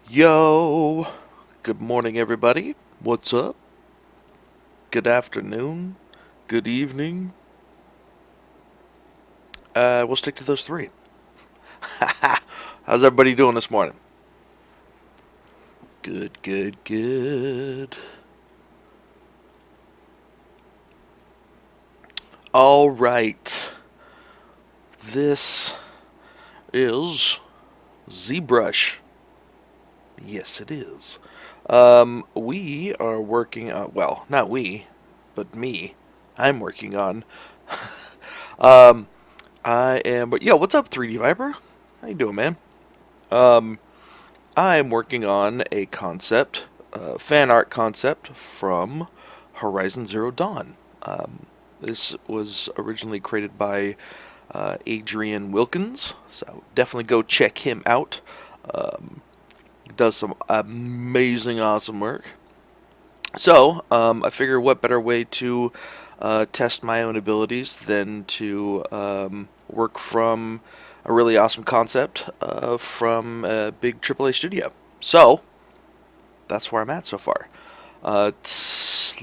Yo, good morning, everybody. What's up? Good afternoon. Good evening. We'll stick to those three. How's everybody doing this morning? Good, good, good. All right. This is ZBrush. Yes, it is. We are working on, well, not we, but me. I'm working on. um, I am, but yo, what's up, 3D Viper? How you doing, man? Um, I'm working on a concept, fan art concept from Horizon Zero Dawn. This was originally created by Adrian Wilkins, so definitely go check him out. Um, does some amazing, awesome work. So I figure, what better way to test my own abilities than to work from a really awesome concept from a big AAA studio. So that's where I'm at so far.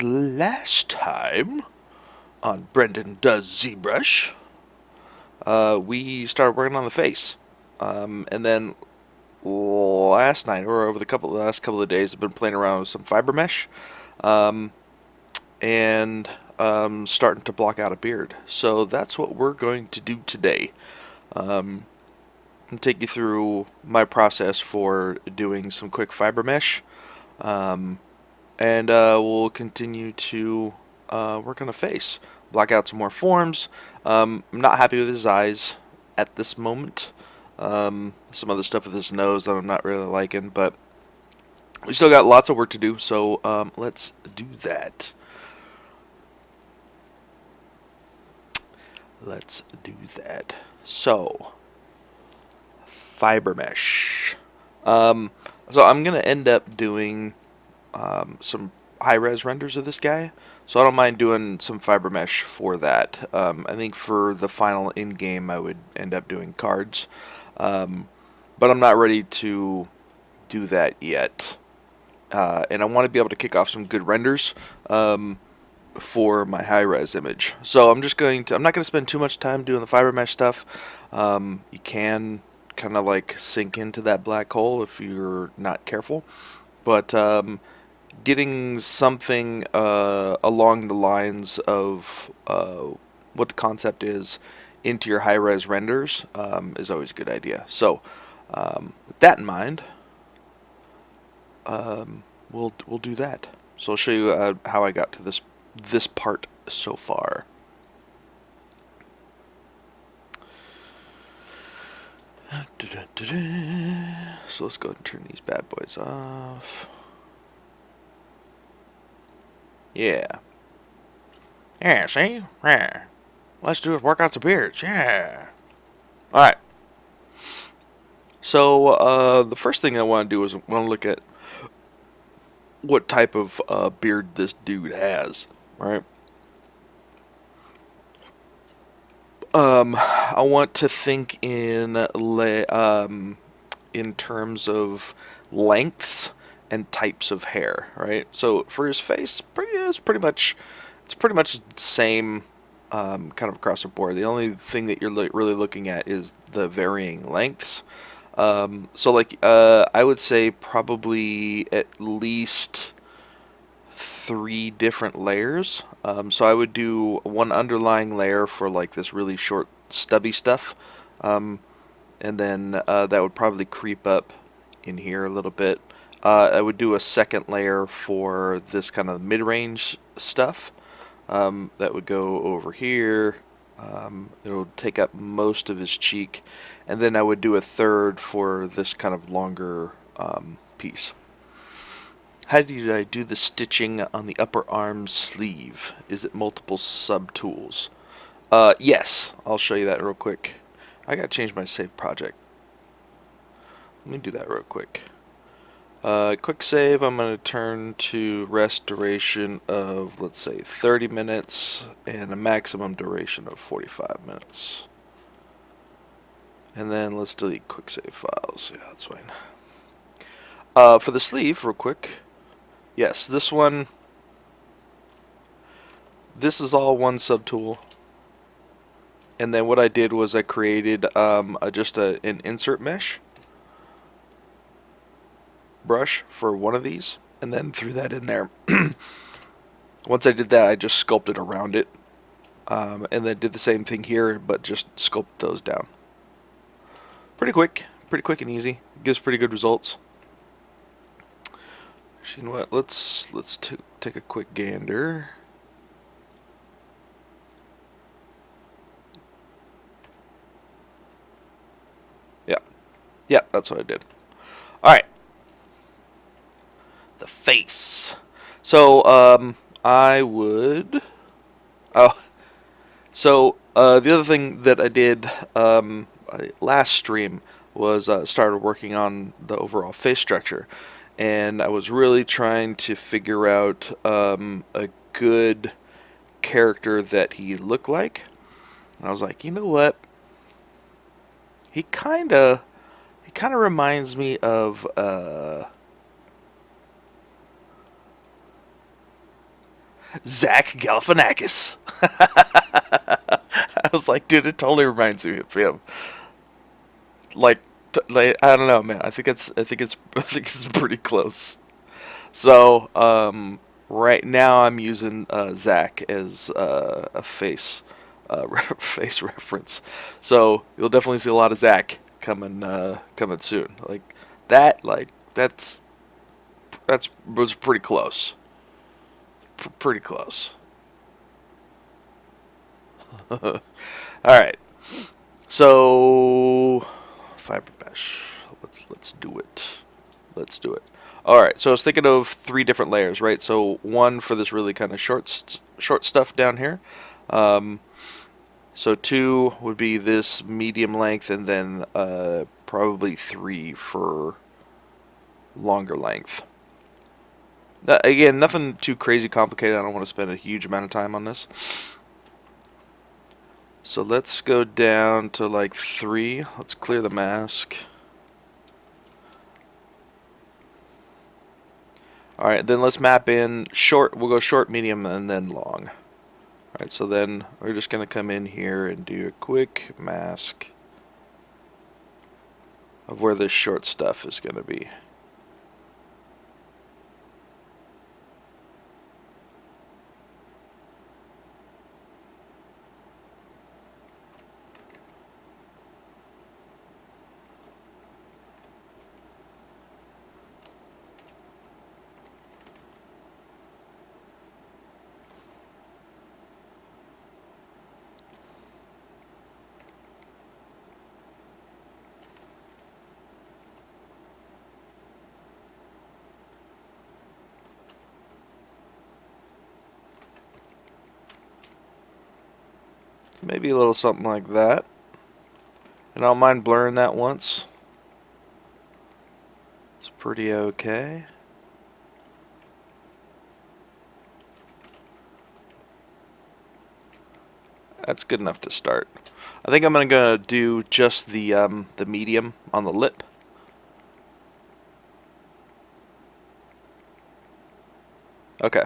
Last time on Brendon Does ZBrush, we started working on the face. And then last night, or over the last couple of days, I've been playing around with some fiber mesh. Um, and starting to block out a beard. So that's what we're going to do today. Um, I'll take you through my process for doing some quick fiber mesh, um, and we'll continue to work on the face, block out some more forms. I'm not happy with his eyes at this moment. Some other stuff with his nose that I'm not really liking, but we still got lots of work to do, so let's do that. Let's do that. So, fiber mesh. Um, so I'm gonna end up doing some high res renders of this guy. So I don't mind doing some fiber mesh for that. I think for the final in game, I would end up doing cards, um, but I'm not ready to do that yet. And I want to be able to kick off some good renders. For my high res image. So I'm not going to spend too much time doing the fiber mesh stuff. You can kind of like sink into that black hole if you're not careful. But getting something along the lines of what the concept is into your high res renders is always a good idea. So with that in mind, we'll do that. So I'll show you how I got to this part so far. So let's go ahead and turn these bad boys off. Yeah. Yeah, see? Yeah. Let's do is work out some beards. Yeah. Alright. So, the first thing I want to do is I want to look at what type of beard this dude has. Right? I want to think in terms of lengths and types of hair, right? So for his face, it's pretty much the same, kind of across the board. The only thing that you're really looking at is the varying lengths. So like I would say probably at least three different layers. So I would do one underlying layer for like this really short stubby stuff. And then that would probably creep up in here a little bit. I would do a second layer for this kind of mid-range stuff. That would go over here. It would take up most of his cheek. And then I would do a third for this kind of longer piece. How did I do the stitching on the upper arm sleeve? Is it multiple sub-tools? Yes. I'll show you that real quick. I gotta change my save project. Let me do that real quick. Quick save, I'm going to turn to rest duration of, let's say, 30 minutes and a maximum duration of 45 minutes. And then let's delete quick save files. Yeah, that's fine. For the sleeve, real quick. Yes, this one. This is all one subtool. And then what I did was I created just an insert mesh brush for one of these, and then threw that in there. Once I did that, I just sculpted around it, and then did the same thing here, but just sculpt those down. Pretty quick and easy. Gives pretty good results. You know what? Let's take a quick gander. Yeah, that's what I did. All right, the face. So I would. Oh, so the other thing that I did last stream was started working on the overall face structure, and I was really trying to figure out a good character that he looked like. And I was like, you know what? He kind of reminds me of Zach Galifianakis. I was like, dude, it totally reminds me of him. Like, I don't know, man. I think it's pretty close. So, right now I'm using Zach as a face face reference. So you'll definitely see a lot of Zach coming soon. That's was pretty close. Pretty close. All right. So fiber mesh. Let's do it. Let's do it. All right. So I was thinking of 3 different layers, right? So one for this really kind of short stuff down here. So 2 would be this medium length, and then probably 3 for longer length. Again, nothing too crazy complicated. I don't want to spend a huge amount of time on this. So let's go down to like 3. Let's clear the mask. Alright, then let's map in short. We'll go short, medium, and then long. Alright, so then we're just going to come in here and do a quick mask of where this short stuff is going to be. Maybe a little something like that. And I don't mind blurring that once. It's pretty okay. That's good enough to start. I think I'm gonna do just the medium on the lip. Okay.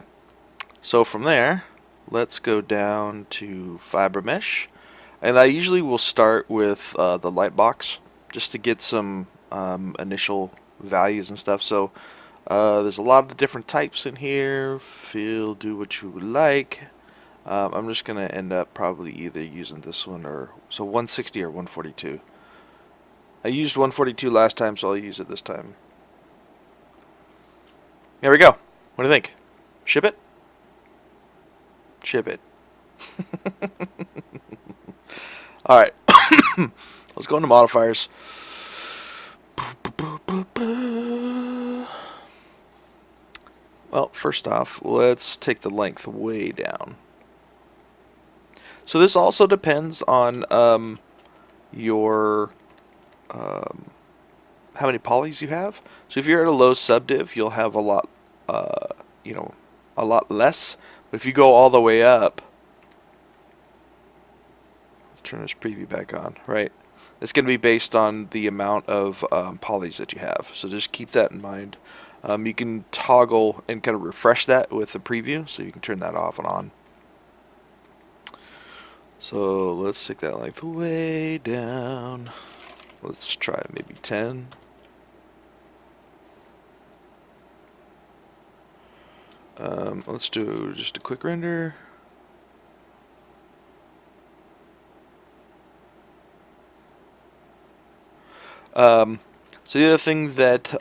So from there, let's go down to fiber mesh, and I usually will start with the light box just to get some initial values and stuff. So there's a lot of different types in here. Do what you would like. I'm just gonna end up probably either using this one or 160 or 142. I used 142 last time, so I'll use it this time. There we go. What do you think? Ship it? Ship it. Alright. Let's go into modifiers. Well, first off, let's take the length way down. So this also depends on your how many polys you have. So if you're at a low subdiv, you'll have a lot, a lot less. But if you go all the way up, let's turn this preview back on, right? It's going to be based on the amount of polys that you have. So just keep that in mind. You can toggle and kind of refresh that with the preview, so you can turn that off and on. So let's take that length way down. Let's try maybe 10. Let's do just a quick render. So the other thing that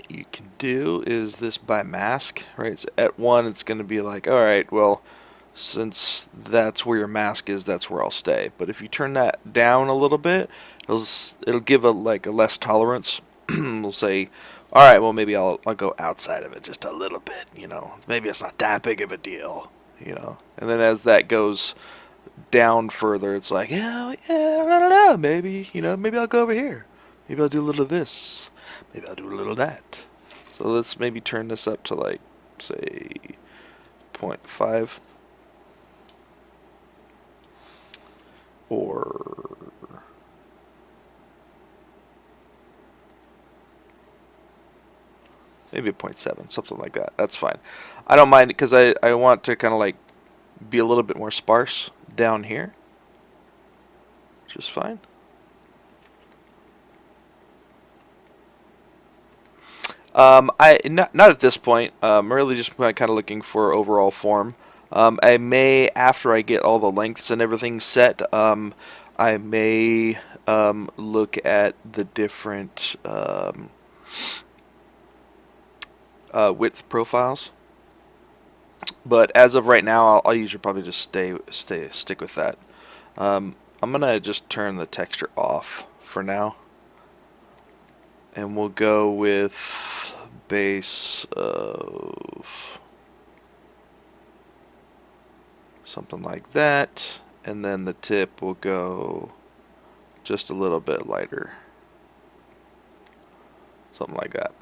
you can do is this by mask, right? So at 1, it's going to be like, all right, well, since that's where your mask is, that's where I'll stay. But if you turn that down a little bit, it'll give a less tolerance. We'll say, all right, well, maybe I'll go outside of it just a little bit, you know. Maybe it's not that big of a deal, you know. And then as that goes down further, it's like, yeah, I don't know, maybe, you know, maybe I'll go over here. Maybe I'll do a little of this. Maybe I'll do a little of that. So let's maybe turn this up to like, say, 0.5. Or maybe a 0.7, something like that. That's fine. I don't mind it because I want to kind of like be a little bit more sparse down here. Which is fine. Not at this point. I'm really just kind of looking for overall form. I may, after I get all the lengths and everything set, I may look at the different width profiles. But as of right now, I'll usually probably just stick with that. I'm gonna just turn the texture off for now. And we'll go with base of something like that. And then the tip will go just a little bit lighter. Something like that.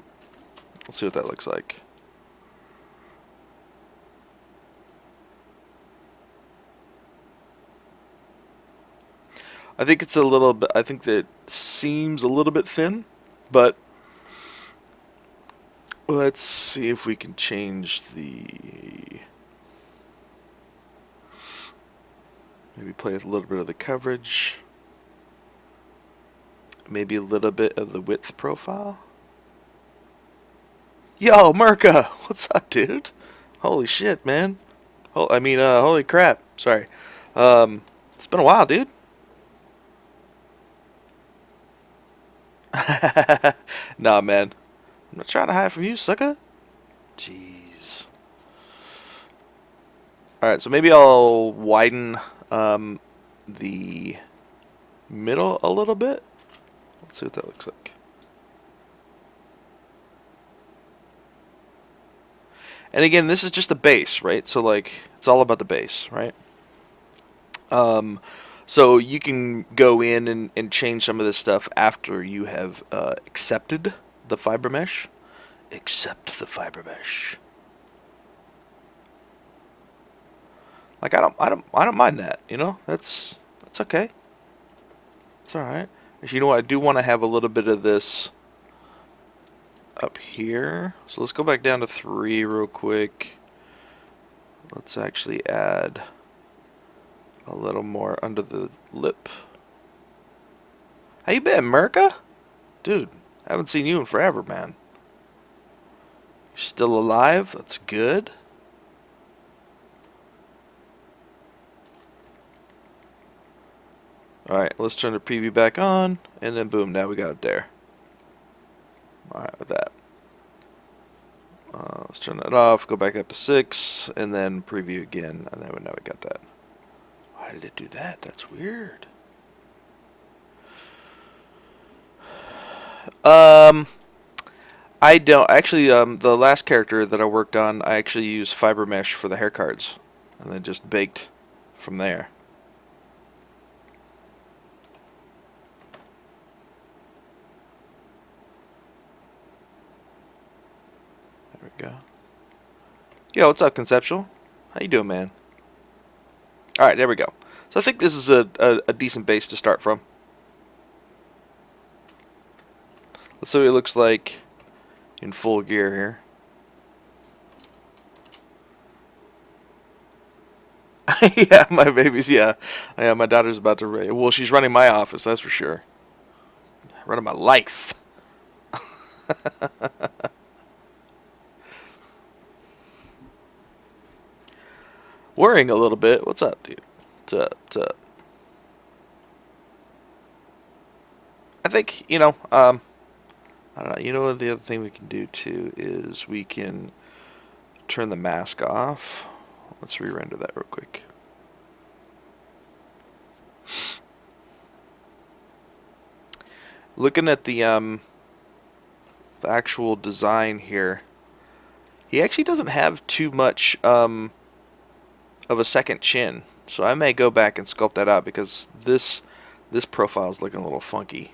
Let's see what that looks like. I think it's a little bit, I think that seems a little bit thin. But let's see if we can change maybe play with a little bit of the coverage. Maybe a little bit of the width profile. Yo, Merca! What's up, dude? Holy shit, man. Holy crap. Sorry. It's been a while, dude. Nah, man. I'm not trying to hide from you, sucker. Jeez. Alright, so maybe I'll widen the middle a little bit. Let's see what that looks like. And again, this is just the base, right? So, like, it's all about the base, right? So you can go in and change some of this stuff after you have accepted the fiber mesh. Accept the fiber mesh. Like I don't mind that, you know? That's okay. It's all right. You know what? I do want to have a little bit of this up here. So let's go back down to 3 real quick. Let's actually add a little more under the lip. How you been, Merca? Dude, haven't seen you in forever, man. You're still alive? That's good. Alright, let's turn the preview back on, and then boom, now we got it there. Alright, with that. Let's turn that off, go back up to 6, and then preview again, and then now we got that. Why did it do that? That's weird. I don't actually. The last character that I worked on, I actually used fiber mesh for the hair cards, and then just baked from there. There we go. Yo, what's up, Conceptual? How you doing, man? All right, there we go. So I think this is a decent base to start from. so it looks like in full gear here. Yeah, my baby's, yeah. Yeah, my daughter's about to, well, she's running my office, that's for sure. Running my life. Worrying a little bit. What's up, dude? What's up? What's up? I think, I don't know. You know what the other thing we can do too is we can turn the mask off. Let's re-render that real quick. Looking at the actual design here, he actually doesn't have too much of a second chin. So I may go back and sculpt that out because this profile is looking a little funky.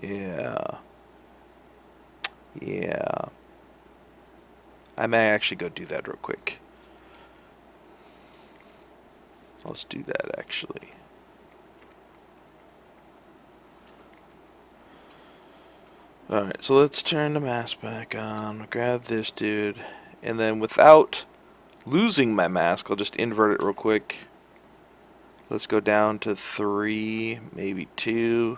Yeah. Yeah. I may actually go do that real quick. Let's do that actually. Alright, so let's turn the mask back on. Grab this dude. And then without losing my mask, I'll just invert it real quick. Let's go down to 3, maybe 2.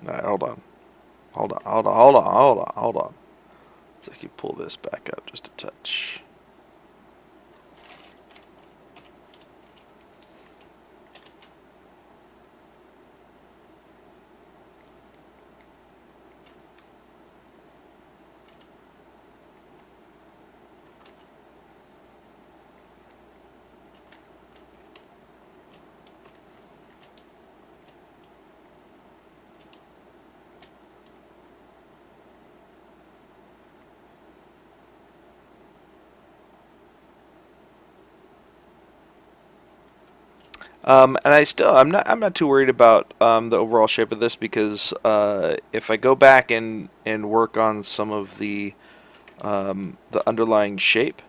Alright, hold on. Hold on, hold on, hold on, hold on, hold on. So I can pull this back up just a touch. And I'm not too worried about the overall shape of this because if I go back and work on some of the underlying shape,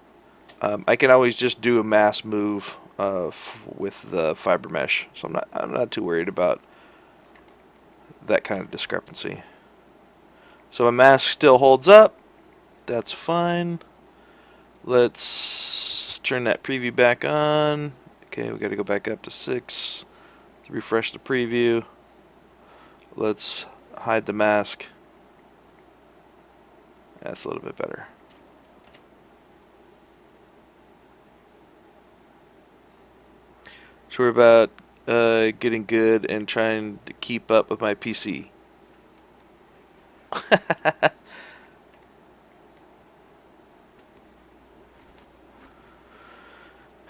I can always just do a mass move with the fiber mesh. So I'm not too worried about that kind of discrepancy. So my mask still holds up. That's fine. Let's turn that preview back on. Okay, we got to go back up to 6 to refresh the preview. Let's hide the mask. That's a little bit better. So we're about getting good and trying to keep up with my PC.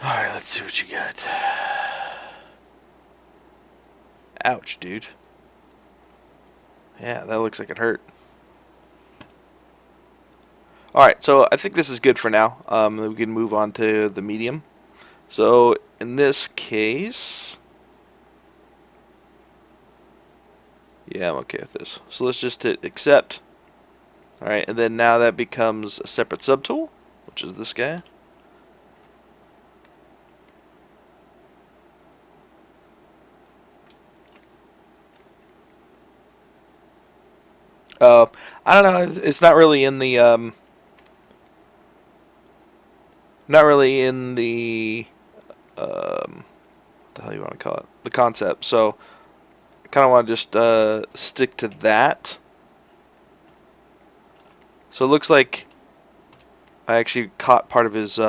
Alright, let's see what you got. Ouch, dude. Yeah, that looks like it hurt. Alright, so I think this is good for now. We can move on to the medium. So, in this case... Yeah, I'm okay with this. So let's just hit accept. Alright, and then now that becomes a separate subtool, which is this guy. I don't know. It's not really in the what the hell you want to call it? The concept. So I kind of want to just stick to that. So it looks like I actually caught part of his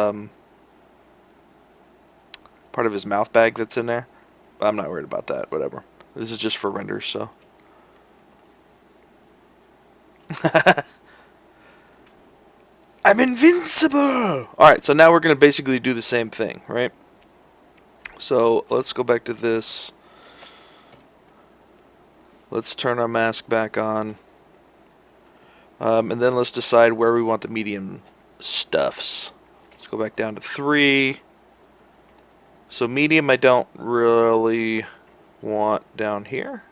mouth bag that's in there. But I'm not worried about that. Whatever. This is just for renders, so. I'm invincible! Alright, so now we're going to basically do the same thing, right? So let's go back to this. Let's turn our mask back on. And then let's decide where we want the medium stuffs. Let's go back down to 3. So medium I don't really want down here.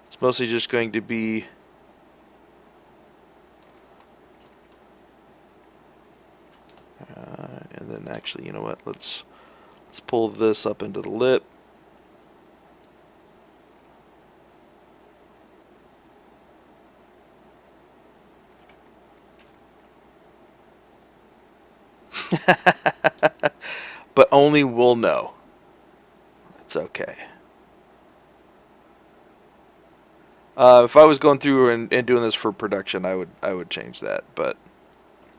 It's mostly just going to be And then actually, you know what? Let's pull this up into the lip. But only we'll know. It's okay. If I was going through and doing this for production, I would change that. But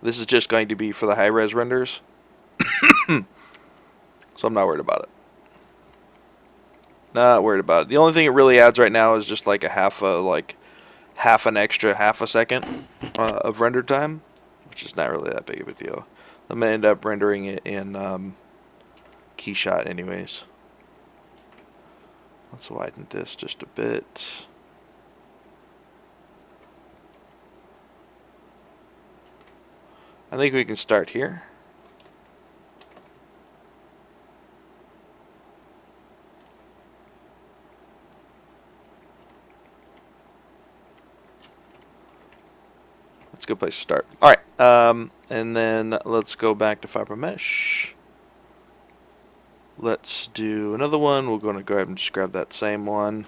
this is just going to be for the high res renders, so I'm not worried about it. Not worried about it. The only thing it really adds right now is just like half an extra half a second of render time, which is not really that big of a deal. I'm gonna end up rendering it in Keyshot anyways. Let's widen this just a bit. I think we can start here. That's a good place to start. Alright, and then let's go back to Fiber Mesh. Let's do another one. We're going to go ahead and just grab that same one.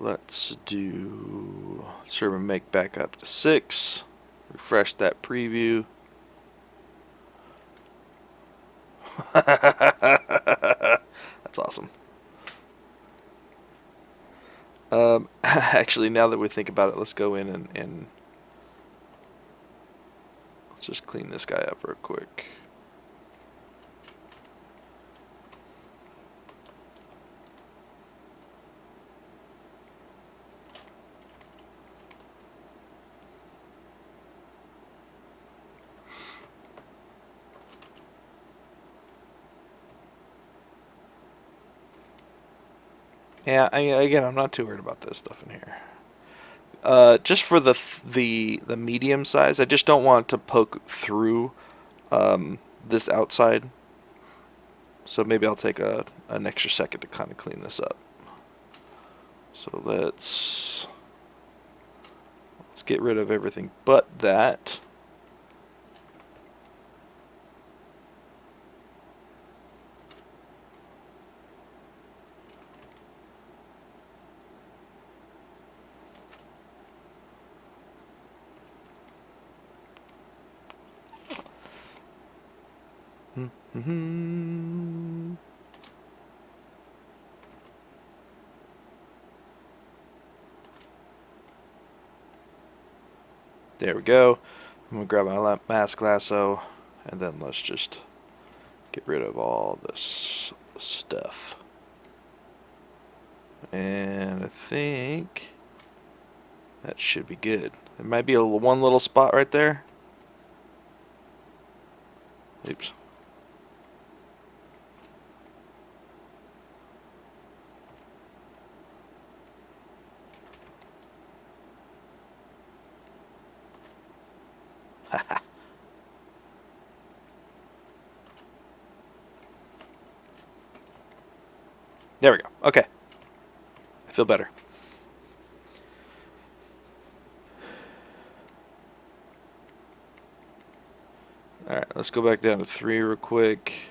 Let's do server make back up to 6. Refresh that preview. That's awesome. Actually, now that we think about it, let's go in and let's just clean this guy up real quick. Yeah, again, I'm not too worried about this stuff in here. Just for the medium size, I just don't want to poke through this outside. So maybe I'll take an extra second to kind of clean this up. So let's get rid of everything but that. There we go. I'm going to grab my mask lasso, and then let's just get rid of all this stuff. And I think that should be good. There might be one little spot right there. Oops. There we go. Okay. I feel better. Alright, let's go back down to 3 real quick.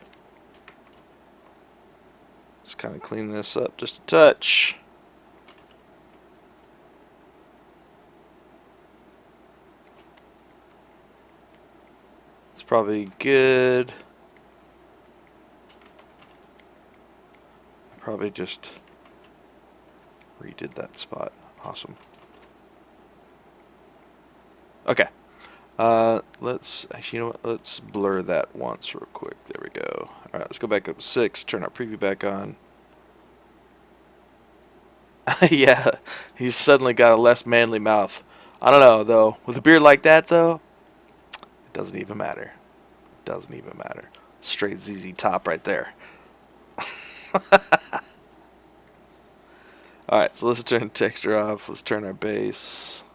Just kind of clean this up just a touch. It's probably good. Probably just redid that spot. Awesome. Okay. Let's actually, you know what? Let's blur that once real quick. There we go. All right, let's go back up to 6. Turn our preview back on. Yeah, he's suddenly got a less manly mouth. I don't know though. With a beard like that though, it doesn't even matter. It doesn't even matter. Straight ZZ Top right there. Alright, so let's turn texture off. Let's turn our base.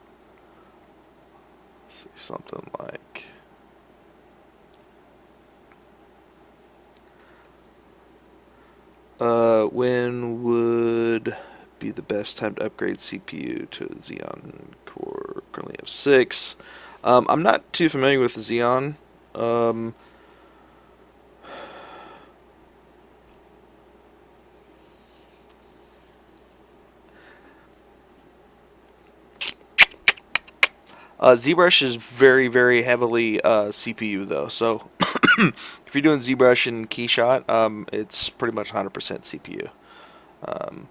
Let's see, something like when would be the best time to upgrade CPU to Xeon Core? Currently have 6. I'm not too familiar with Xeon. Um, ZBrush is very, very heavily CPU though. So if you're doing ZBrush and Keyshot, it's pretty much 100% CPU. Um,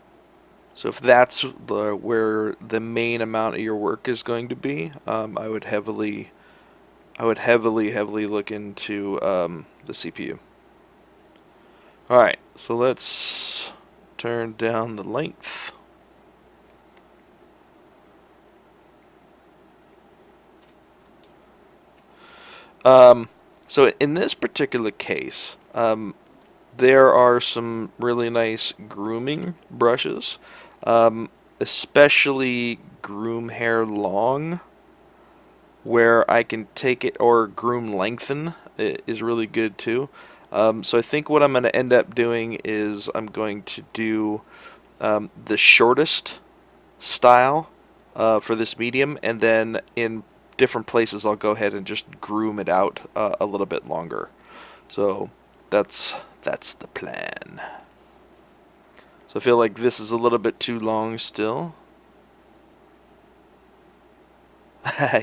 so if that's where the main amount of your work is going to be, I would heavily look into the CPU. All right, so let's turn down the length. Um, so in this particular case, there are some really nice grooming brushes, especially Groom Hair Long, where I can take it, or Groom Lengthen is really good too. So I think what I'm going to end up doing is I'm going to do the shortest style for this medium, and then in different places I'll go ahead and just groom it out a little bit longer. So that's the plan. So I feel like this is a little bit too long still.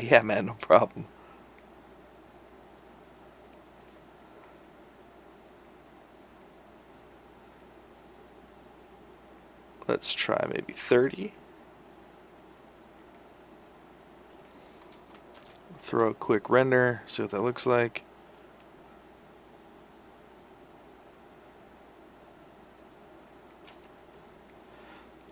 Yeah, man, no problem. Let's try maybe 30. Throw a quick render, see what that looks like.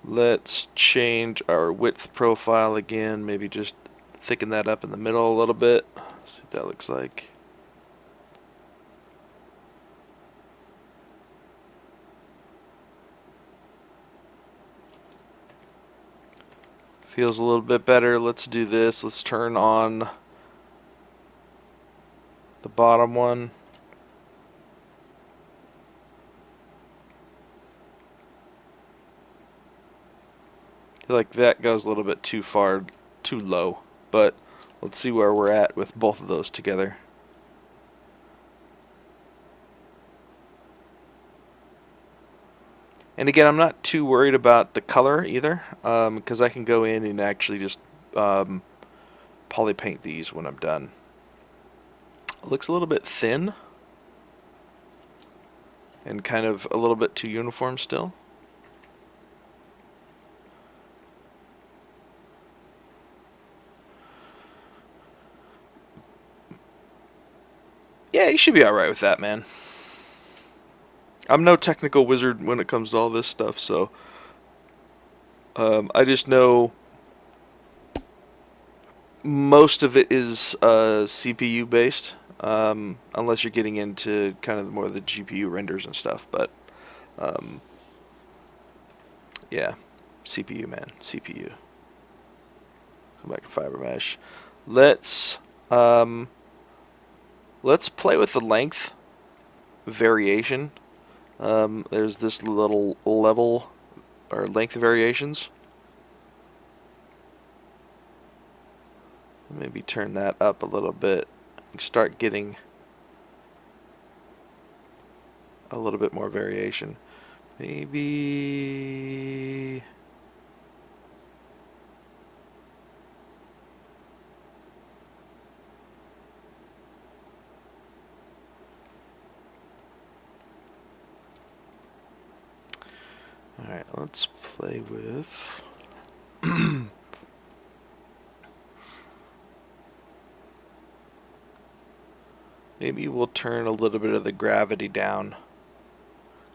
Let's change our width profile again, maybe just thicken that up in the middle a little bit. See what that looks like. Feels a little bit better. Let's do this. Let's turn on the bottom one. I feel like that goes a little bit too far, too low. But let's see where we're at with both of those together. And again, I'm not too worried about the color either, because I can go in and actually just polypaint these when I'm done. It looks a little bit thin and kind of a little bit too uniform still. Yeah, you should be alright with that, man. I'm no technical wizard when it comes to all this stuff, so I just know most of it is CPU based, unless you're getting into kind of more of the GPU renders and stuff. But yeah, CPU, man, CPU. Come back to fiber mesh. Let's let's play with the length variation. There's this little level or length variations. Maybe turn that up a little bit. Start getting a little bit more variation. Maybe alright, let's play with maybe we'll turn a little bit of the gravity down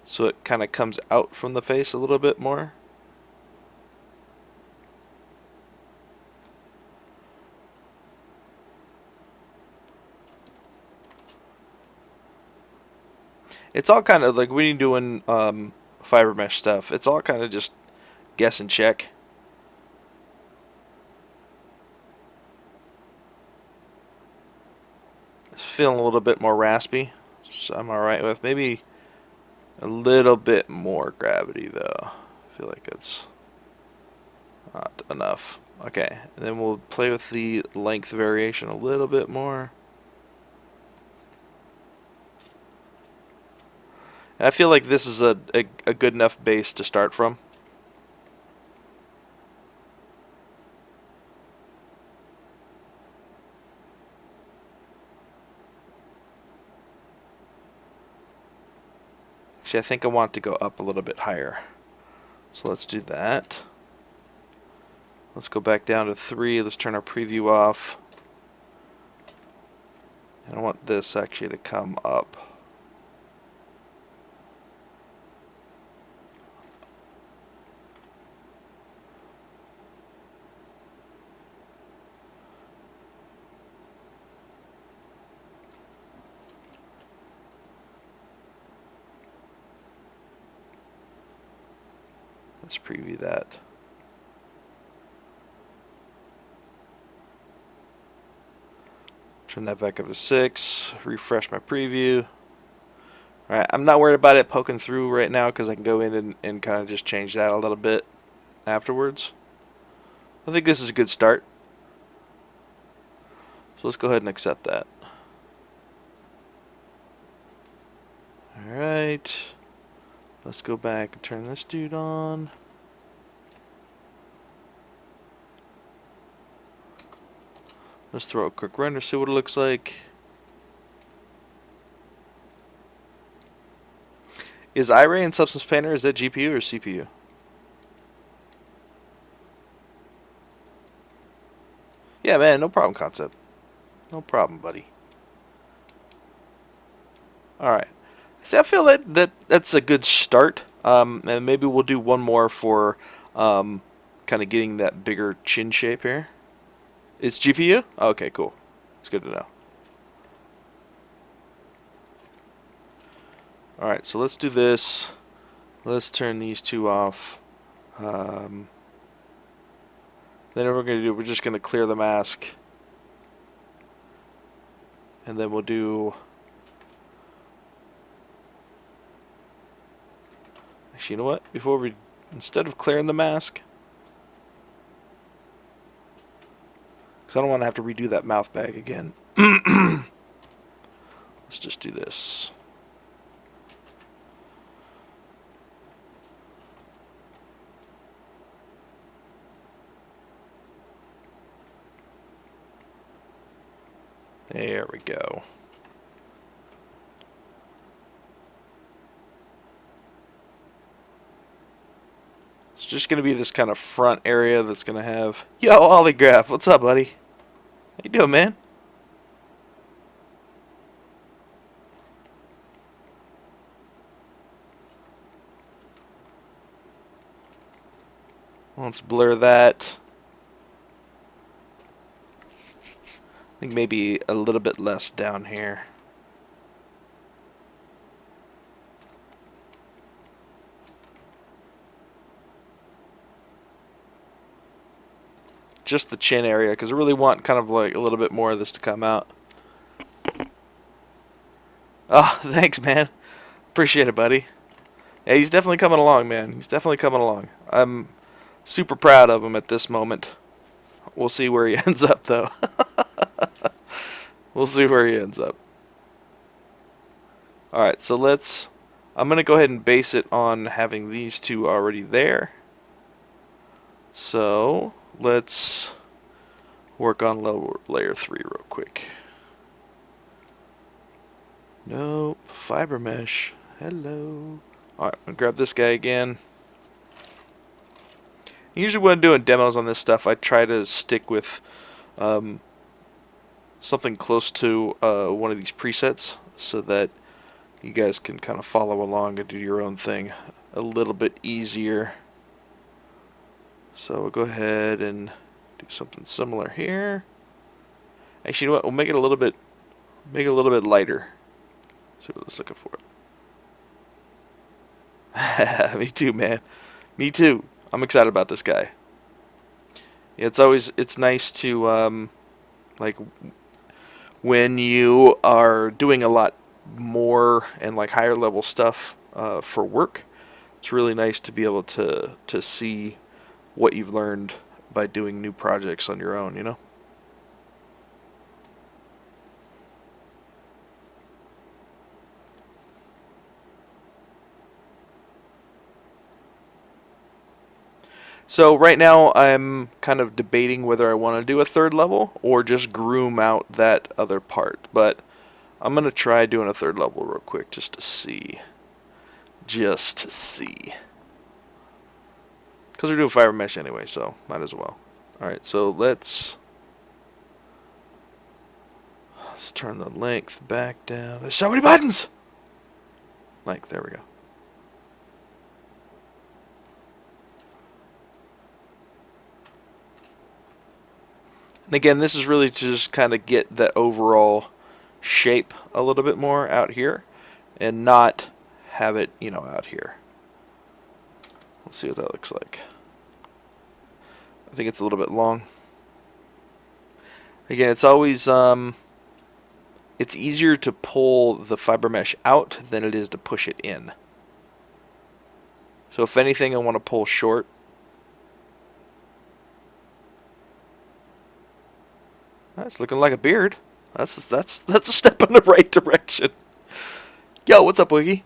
so it kind of comes out from the face a little bit more. It's all kind of like when you're doing fiber mesh stuff, it's all kind of just guess and check. It's feeling a little bit more raspy, so I'm alright with maybe a little bit more gravity though. I feel like it's not enough. Okay, and then we'll play with the length variation a little bit more. And I feel like this is a good enough base to start from. Actually, I think I want to go up a little bit higher. So let's do that. Let's go back down to 3. Let's turn our preview off. And I want this actually to come up. Let's preview that. Turn that back up to 6. Refresh my preview. Alright, I'm not worried about it poking through right now because I can go in and kind of just change that a little bit afterwards. I think this is a good start. So let's go ahead and accept that. Alright. Let's go back and turn this dude on. Let's throw a quick render, see what it looks like. Is iRay in Substance Painter, is that GPU or CPU? Yeah, man, no problem, Concept. No problem, buddy. Alright. See, I feel that's a good start. And maybe we'll do one more for kind of getting that bigger chin shape here. It's GPU? Okay, cool. It's good to know. Alright, so let's do this. Let's turn these two off. Then what we're going to do, we're just going to clear the mask. And then we'll do... Actually, you know what? Instead of clearing the mask... Because I don't want to have to redo that mouth bag again. Let's just do this. There we go. It's just going to be this kind of front area that's going to have... Yo, Olligraph, what's up, buddy? How you doing, man? Let's blur that. I think maybe a little bit less down here. Just the chin area, because I really want kind of like a little bit more of this to come out. Oh, thanks, man. Appreciate it, buddy. Yeah, he's definitely coming along, man. He's definitely coming along. I'm super proud of him at this moment. We'll see where he ends up, though. We'll see where he ends up. Alright, so I'm going to go ahead and base it on having these two already there. So, let's work on layer 3 real quick. Nope, fiber mesh. Hello. Alright, I'm going to grab this guy again. Usually when I'm doing demos on this stuff, I try to stick with something close to one of these presets so that you guys can kind of follow along and do your own thing a little bit easier. So we'll go ahead and do something similar here. Actually, you know what? We'll make it a little bit lighter. See what it's looking for. Me too, man. Me too. I'm excited about this guy. Yeah, it's nice to like when you are doing a lot more and like higher level stuff for work. It's really nice to be able to see what you've learned by doing new projects on your own, you know? So right now I'm kind of debating whether I want to do a third level or just groom out that other part. But I'm going to try doing a third level real quick just to see. Just to see. Because we're doing fiber mesh anyway, so might as well. Alright, so let's turn the length back down. There's so many buttons! Like, there we go. And again, this is really to just kind of get the overall shape a little bit more out here and not have it, you know, out here. Let's see what that looks like. I think it's a little bit long. Again, it's always it's easier to pull the fiber mesh out than it is to push it in. So if anything, I want to pull short. That's looking like a beard. That's a step in the right direction. Yo, what's up, Wiggy?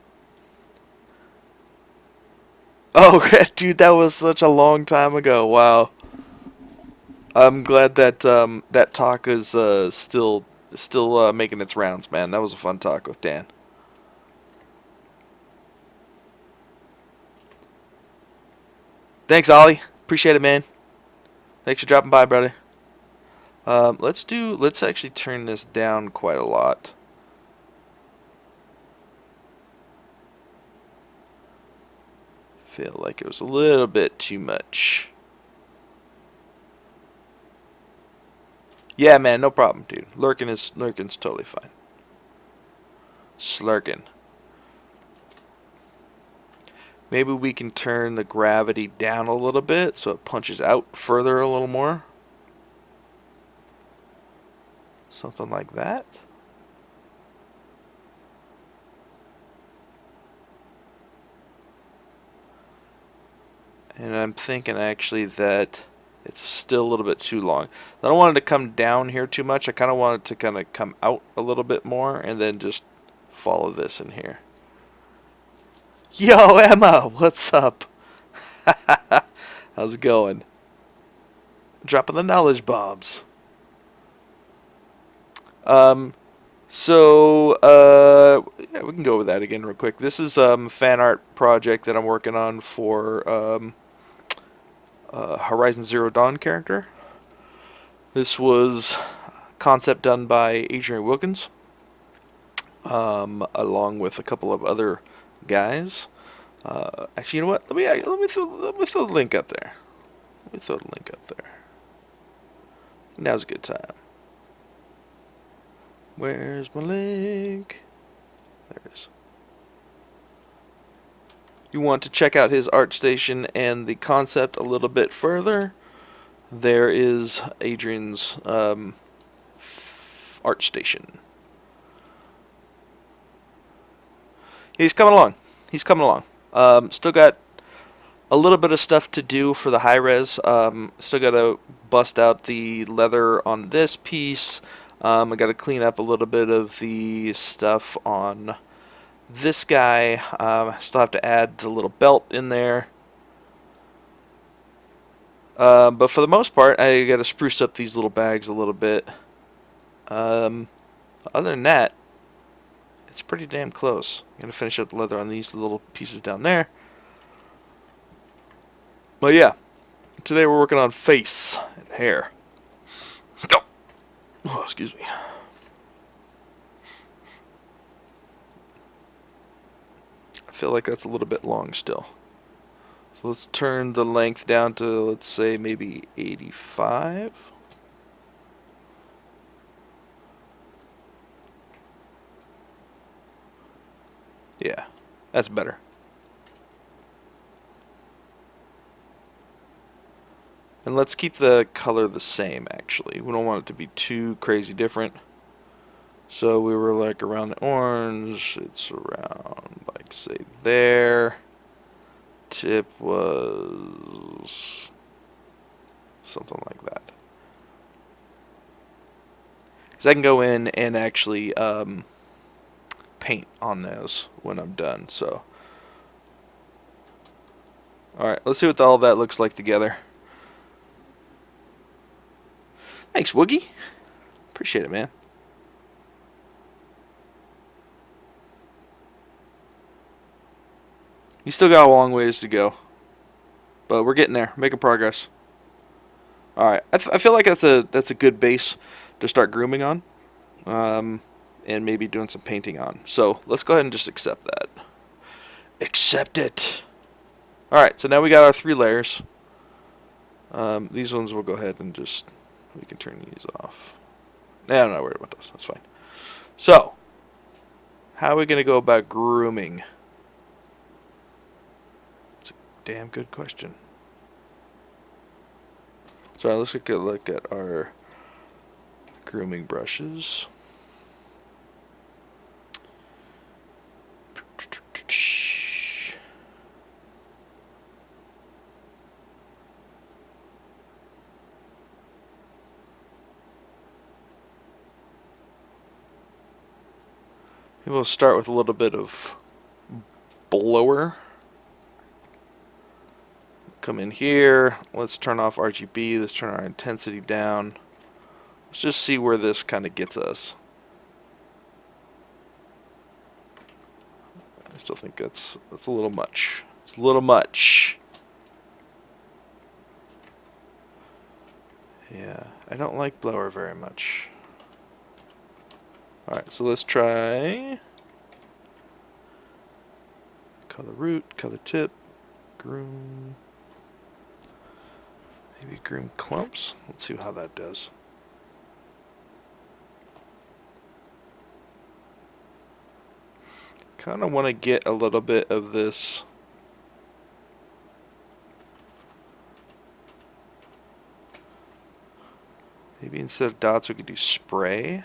Oh, dude, that was such a long time ago. Wow. I'm glad that that talk is still making its rounds, man. That was a fun talk with Dan. Thanks, Ollie. Appreciate it, man. Thanks for dropping by, brother. Let's actually turn this down quite a lot. Feel like it was a little bit too much. Yeah, man, no problem, dude. Lurkin's totally fine. Slurkin. Maybe we can turn the gravity down a little bit so it punches out further a little more. Something like that. And I'm thinking actually that it's still a little bit too long. I don't want it to come down here too much. I kind of want it to kind of come out a little bit more and then just follow this in here. Yo, Emma, what's up? How's it going? Dropping the knowledge bombs. Yeah, we can go over that again real quick. This is fan art project that I'm working on for Horizon Zero Dawn character. This was concept done by Adrian Wilkins, along with a couple of other guys. Actually, you know what? Let me throw the link up there. Let me throw the link up there. Now's a good time. Where's my link? There it is. You want to check out his art station and the concept a little bit further, there is Adrian's art station. He's coming along. He's coming along. Still got a little bit of stuff to do for the high res. Still got to bust out the leather on this piece. I got to clean up a little bit of the stuff on this guy. Still have to add the little belt in there. But for the most part, I got to spruce up these little bags a little bit. Other than that, it's pretty damn close. I'm going to finish up the leather on these little pieces down there. But yeah, today we're working on face and hair. Oh, excuse me. I feel like that's a little bit long still. So let's turn the length down to, let's say, maybe 85. Yeah, that's better. And let's keep the color the same, actually. We don't want it to be too crazy different. So we were like around the orange. It's around, like, say, there. Tip was something like that. Because I can go in and actually paint on those when I'm done. So, all right, let's see what all that looks like together. Thanks, Woogie. Appreciate it, man. You still got a long ways to go, but we're getting there, making progress. All right, I feel like that's a good base to start grooming on, and maybe doing some painting on. So let's go ahead and just accept that. Accept it. All right, so now we got our 3 layers. These ones we'll go ahead and just, we can turn these off. No, I'm not worried about this. That's fine. So, how are we going to go about grooming? It's a damn good question. So let's take a look at our grooming brushes. Maybe we'll start with a little bit of blower. Come in here. Let's turn off RGB. Let's turn our intensity down. Let's just see where this kind of gets us. I still think that's a little much. It's a little much. Yeah, I don't like blower very much. Alright, so let's try color root, color tip, groom, maybe groom clumps. Let's see how that does. Kind of want to get a little bit of this maybe instead of dots we could do spray.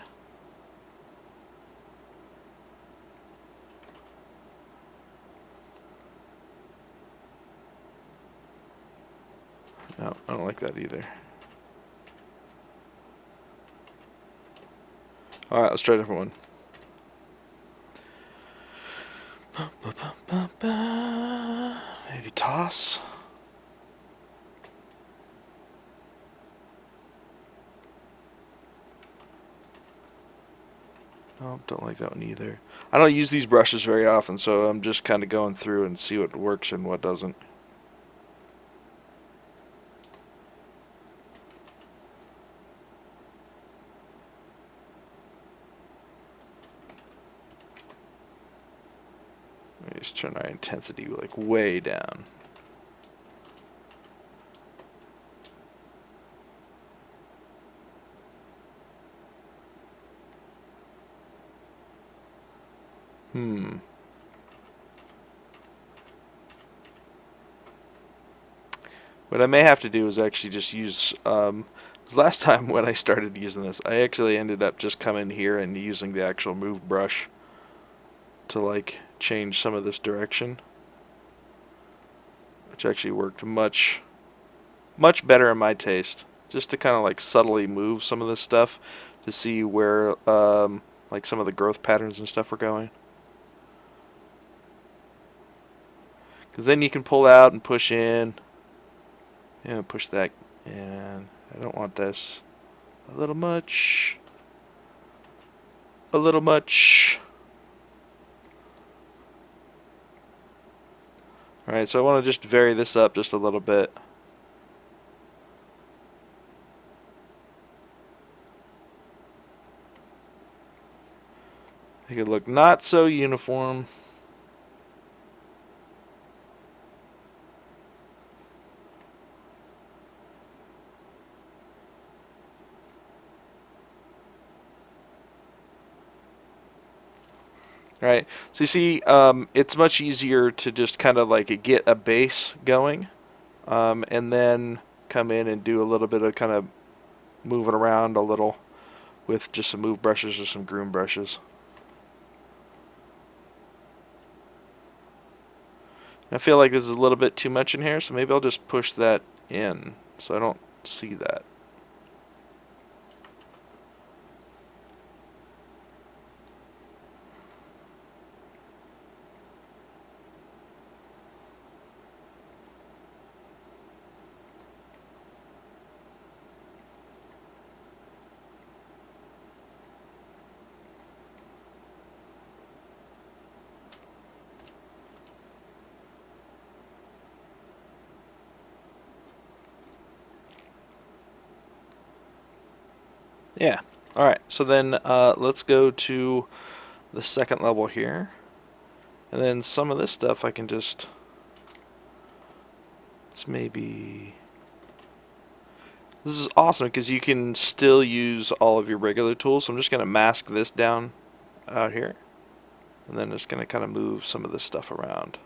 No, I don't like that either. Alright, let's try a different one. Maybe toss. No, don't like that one either. I don't use these brushes very often, so I'm just kind of going through and see what works and what doesn't. Just turn our intensity like way down. What I may have to do is actually just use, because last time when I started using this, I actually ended up just coming here and using the actual move brush to like change some of this direction, which actually worked much better in my taste, just to kind of like subtly move some of this stuff to see where like some of the growth patterns and stuff are going, because then you can pull out and push in, push that, and I don't want this a little much. Alright, so I want to just vary this up just a little bit. Make it look not so uniform. Right, so you see, it's much easier to just kind of like get a base going, and then come in and do a little bit of kind of moving around a little with just some move brushes or some groom brushes. I feel like this is a little bit too much in here, so maybe I'll just push that in so I don't see that. Yeah. Alright, so then let's go to the second level here. And then some of this stuff I can just... It's maybe... This is awesome because you can still use all of your regular tools. So I'm just going to mask this down out here. And then just going to kind of move some of this stuff around.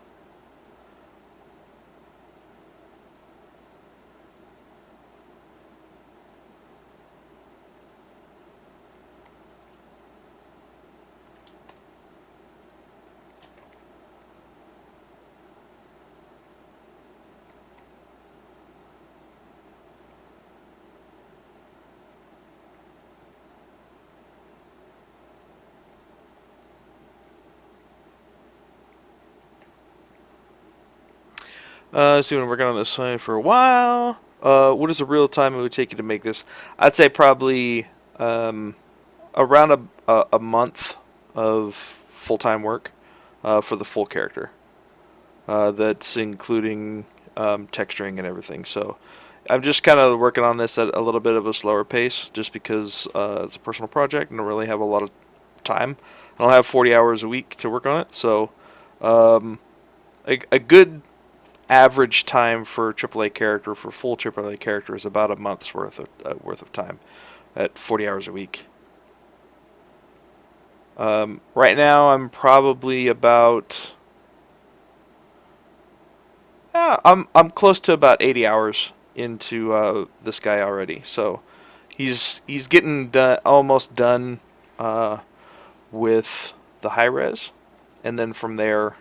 So we've been working on this for a while. What is the real time it would take you to make this? I'd say probably around a month of full-time work for the full character. That's including texturing and everything. So I'm just kind of working on this at a little bit of a slower pace just because it's a personal project and I don't really have a lot of time. I don't have 40 hours a week to work on it. So a good average time for AAA character, for full AAA character, is about a month's worth of time at 40 hours a week. Right now I'm probably about I'm close to about 80 hours into this guy already. So he's getting done, almost done with the high res, and then from there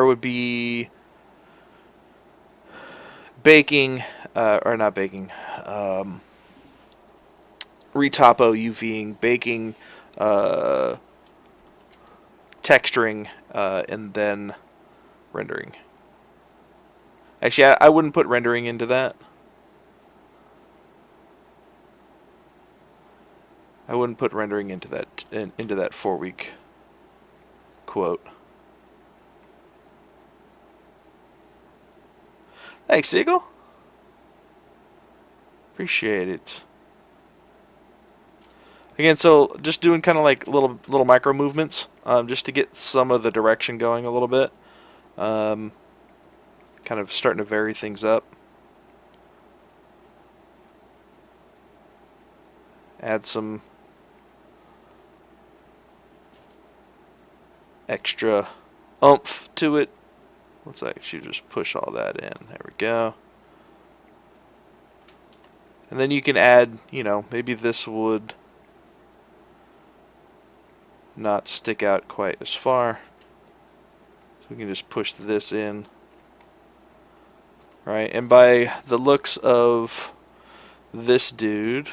would be baking, or not baking, retopo, UVing, baking, texturing, and then rendering. Actually, I wouldn't put rendering into that. I wouldn't put rendering into that 4-week quote. Thanks, Eagle. Appreciate it. Again, so just doing kind of like little micro movements, just to get some of the direction going a little bit. Kind of starting to vary things up. Add some extra oomph to it. Let's actually just push all that in. There we go. And then you can add, maybe this would not stick out quite as far. So we can just push this in. Right, and by the looks of this dude,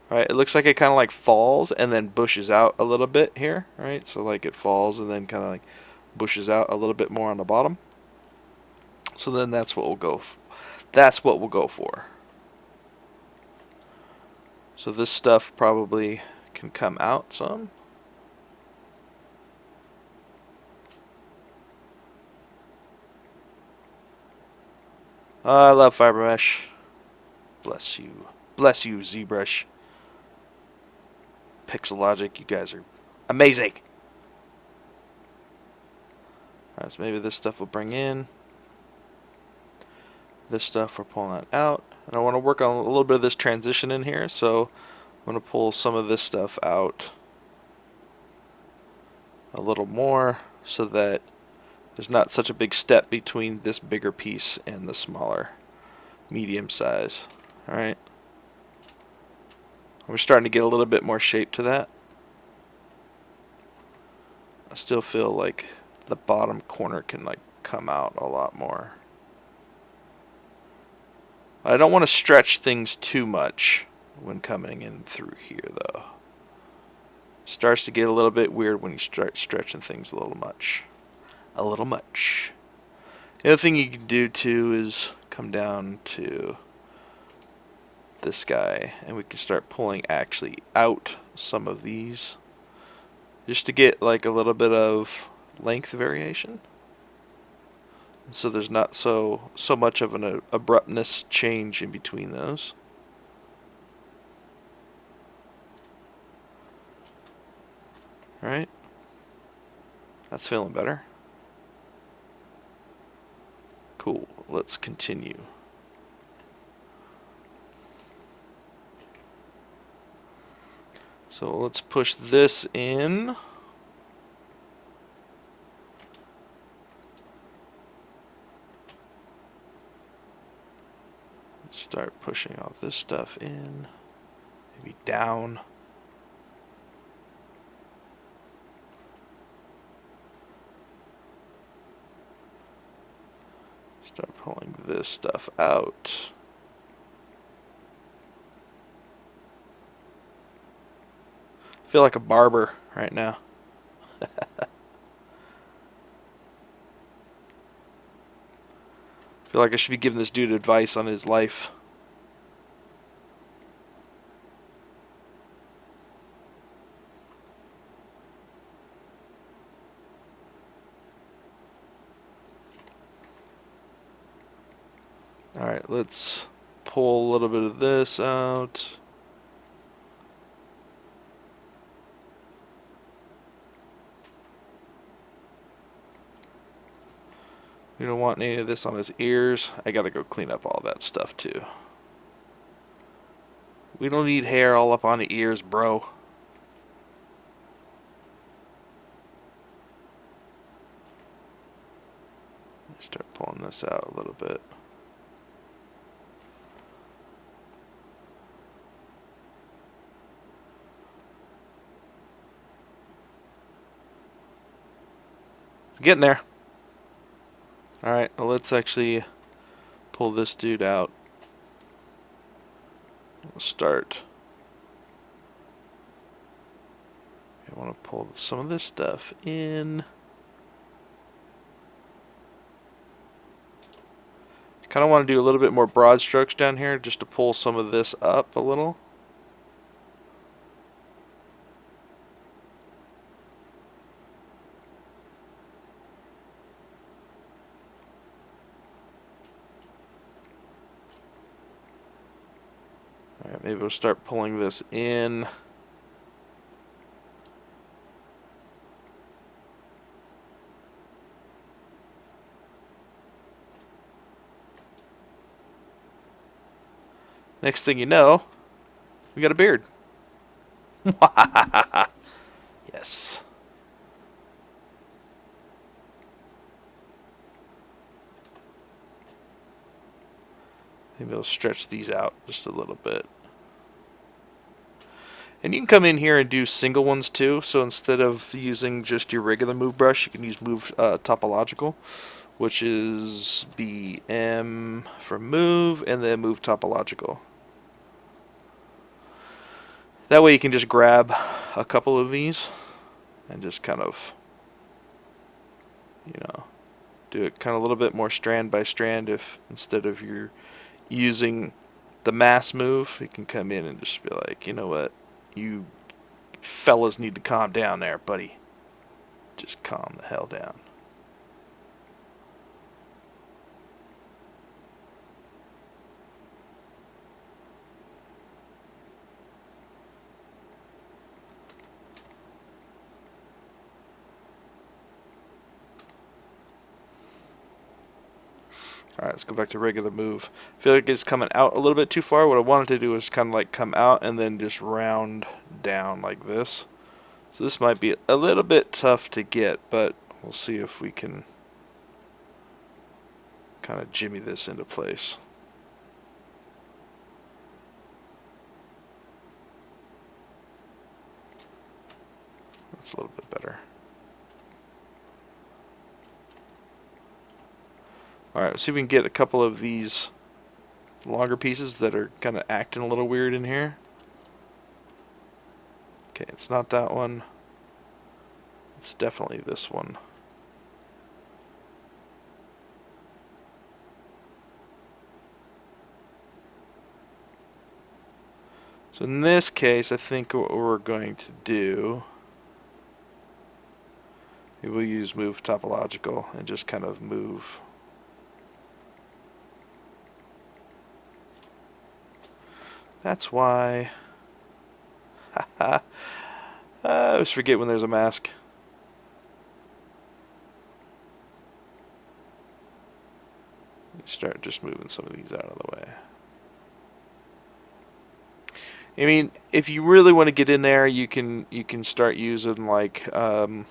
right, it looks like it kind of like falls and then bushes out a little bit here, right? So like it falls and then kind of like bushes out a little bit more on the bottom. So then that's what we'll go. That's what we'll go for. So this stuff probably can come out some. I love fiber mesh. Bless you. Bless you, ZBrush. Pixelogic, you guys are amazing. Alright, so maybe this stuff will bring in. This stuff we're pulling that out. And I want to work on a little bit of this transition in here, so I'm going to pull some of this stuff out a little more so that there's not such a big step between this bigger piece and the smaller medium size. Alright. We're starting to get a little bit more shape to that. I still feel like the bottom corner can like come out a lot more. I don't want to stretch things too much when coming in through here though. Starts to get a little bit weird when you start stretching things a little much. A little much. The other thing you can do too is come down to this guy and we can start pulling actually out some of these just to get like a little bit of length variation. So there's not so much of an abruptness change in between those. Alright. That's feeling better. Cool. Let's continue. So let's push this in. Start pushing all this stuff in. Maybe down. Start pulling this stuff out. I feel like a barber right now. I feel like I should be giving this dude advice on his life. Alright, let's pull a little bit of this out. We don't want any of this on his ears. I gotta go clean up all that stuff too. We don't need hair all up on the ears, bro. Start pulling this out a little bit. Getting there. Alright, well, let's actually pull this dude out. We'll start. I want to pull some of this stuff in. I kind of want to do a little bit more broad strokes down here just to pull some of this up a little. Alright, maybe we'll start pulling this in. Next thing you know, we got a beard. Yes. Maybe I'll stretch these out just a little bit. And you can come in here and do single ones too. So instead of using just your regular move brush, you can use move topological, which is BM for move and then move topological. That way you can just grab a couple of these and just kind of, you know, do it kind of a little bit more strand by strand. If instead of you're using the mass move, you can come in and just be like, you know what, you fellas need to calm down there, buddy. Just calm the hell down. Alright, let's go back to regular move. I feel like it's coming out a little bit too far. What I wanted to do is kind of like come out and then just round down like this. So this might be a little bit tough to get, but we'll see if we can kind of jimmy this into place. That's a little bit better. Alright, let's see if we can get a couple of these longer pieces that are kind of acting a little weird in here. Okay, it's not that one. It's definitely this one. So in this case, I think what we're going to do, we'll use move topological and just kind of move. That's why. I always forget when there's a mask. Start just moving some of these out of the way. I mean, if you really want to get in there, you can start using like no,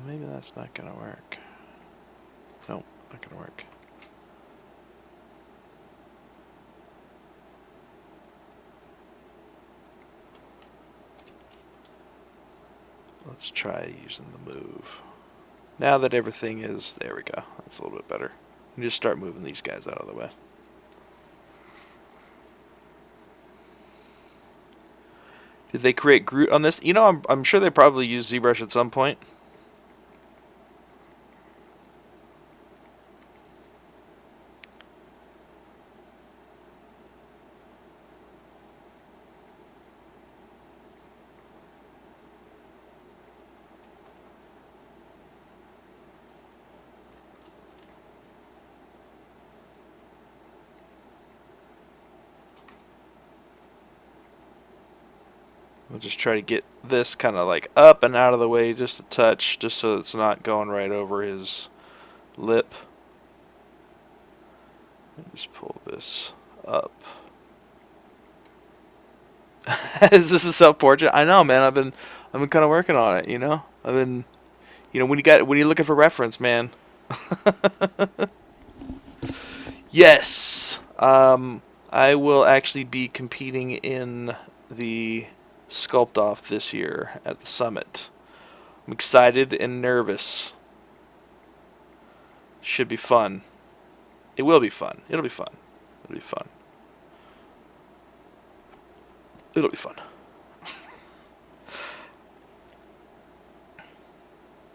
maybe that's not gonna work. Nope, not gonna work. Let's try using the move. Now that everything is, there we go. That's a little bit better. You just start moving these guys out of the way. Did they create Groot on this? You know, I'm sure they probably used ZBrush at some point. We'll just try to get this kind of like up and out of the way just a touch, just so it's not going right over his lip. Just pull this up. Is this a self-portrait? I know, man. I've been kind of working on it. You know, when you're looking for reference, man. Yes. I will actually be competing in the sculpt off this year at the summit. I'm excited and nervous. Should be fun. It will be fun. It'll be fun. It'll be fun. It'll be fun.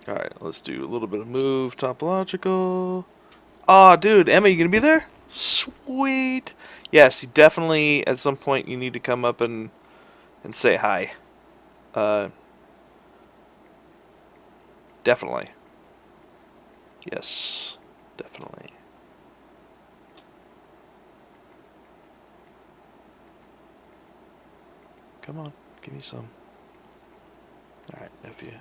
Alright, let's do a little bit of move topological. Aw, dude, Emma, you gonna be there? Sweet. Yes, you definitely, at some point, you need to come up and say hi. Definitely. Yes, definitely. Come on, give me some. Alright, F you.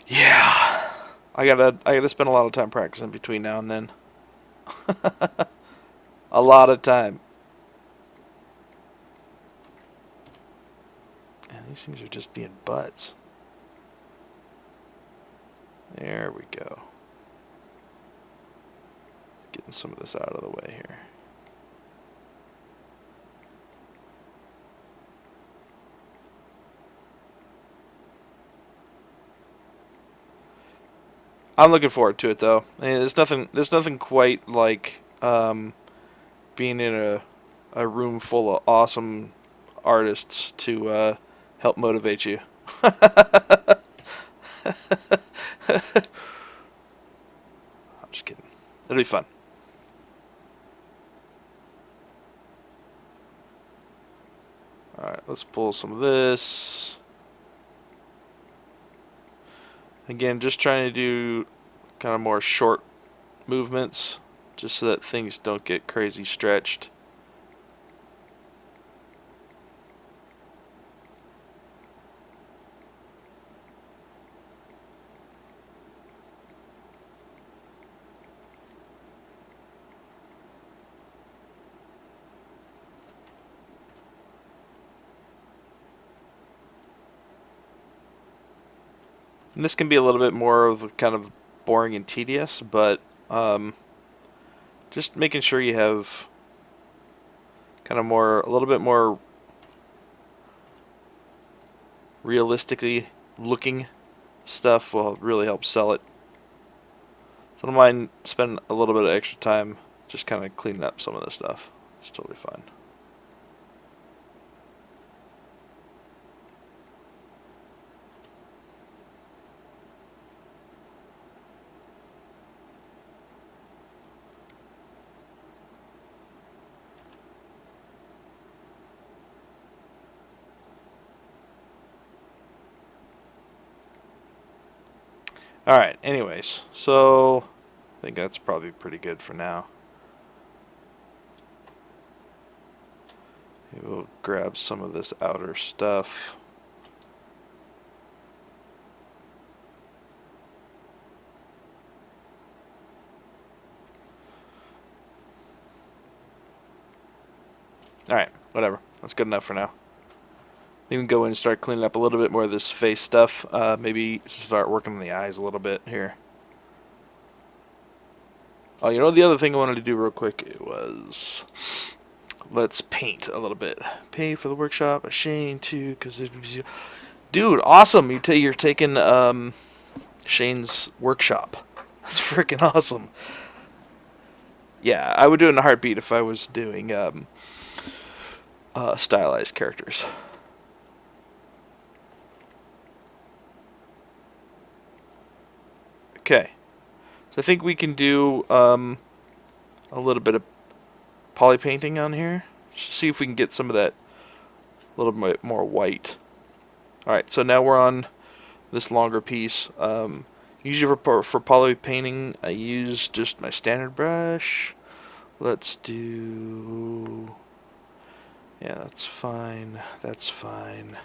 Yeah. I gotta spend a lot of time practicing between now and then. A lot of time. And these things are just being butts. There we go. Getting some of this out of the way here. I'm looking forward to it, though. I mean, there's nothing quite like being in a room full of awesome artists to help motivate you. I'm just kidding. It'll be fun. Alright, let's pull some of this. Again, just trying to do kind of more short movements, just so that things don't get crazy stretched. And this can be a little bit more of kind of boring and tedious, but just making sure you have kind of a little bit more realistically looking stuff will really help sell it. So I don't mind spending a little bit of extra time just kind of cleaning up some of this stuff. It's totally fine. Alright, anyways, so I think that's probably pretty good for now. Maybe we'll grab some of this outer stuff. Alright, whatever. That's good enough for now. We can go in and start cleaning up a little bit more of this face stuff. Maybe start working on the eyes a little bit here. Oh, you know the other thing I wanted to do real quick? It was... let's paint a little bit. Pay for the workshop. A Shane too, because dude, awesome! You're taking Shane's workshop. That's freaking awesome. Yeah, I would do it in a heartbeat if I was doing stylized characters. Okay, so I think we can do a little bit of polypainting on here. Just see if we can get some of that a little bit more white. Alright, so now we're on this longer piece. Usually for polypainting, I use just my standard brush. Let's do... yeah, that's fine. That's fine.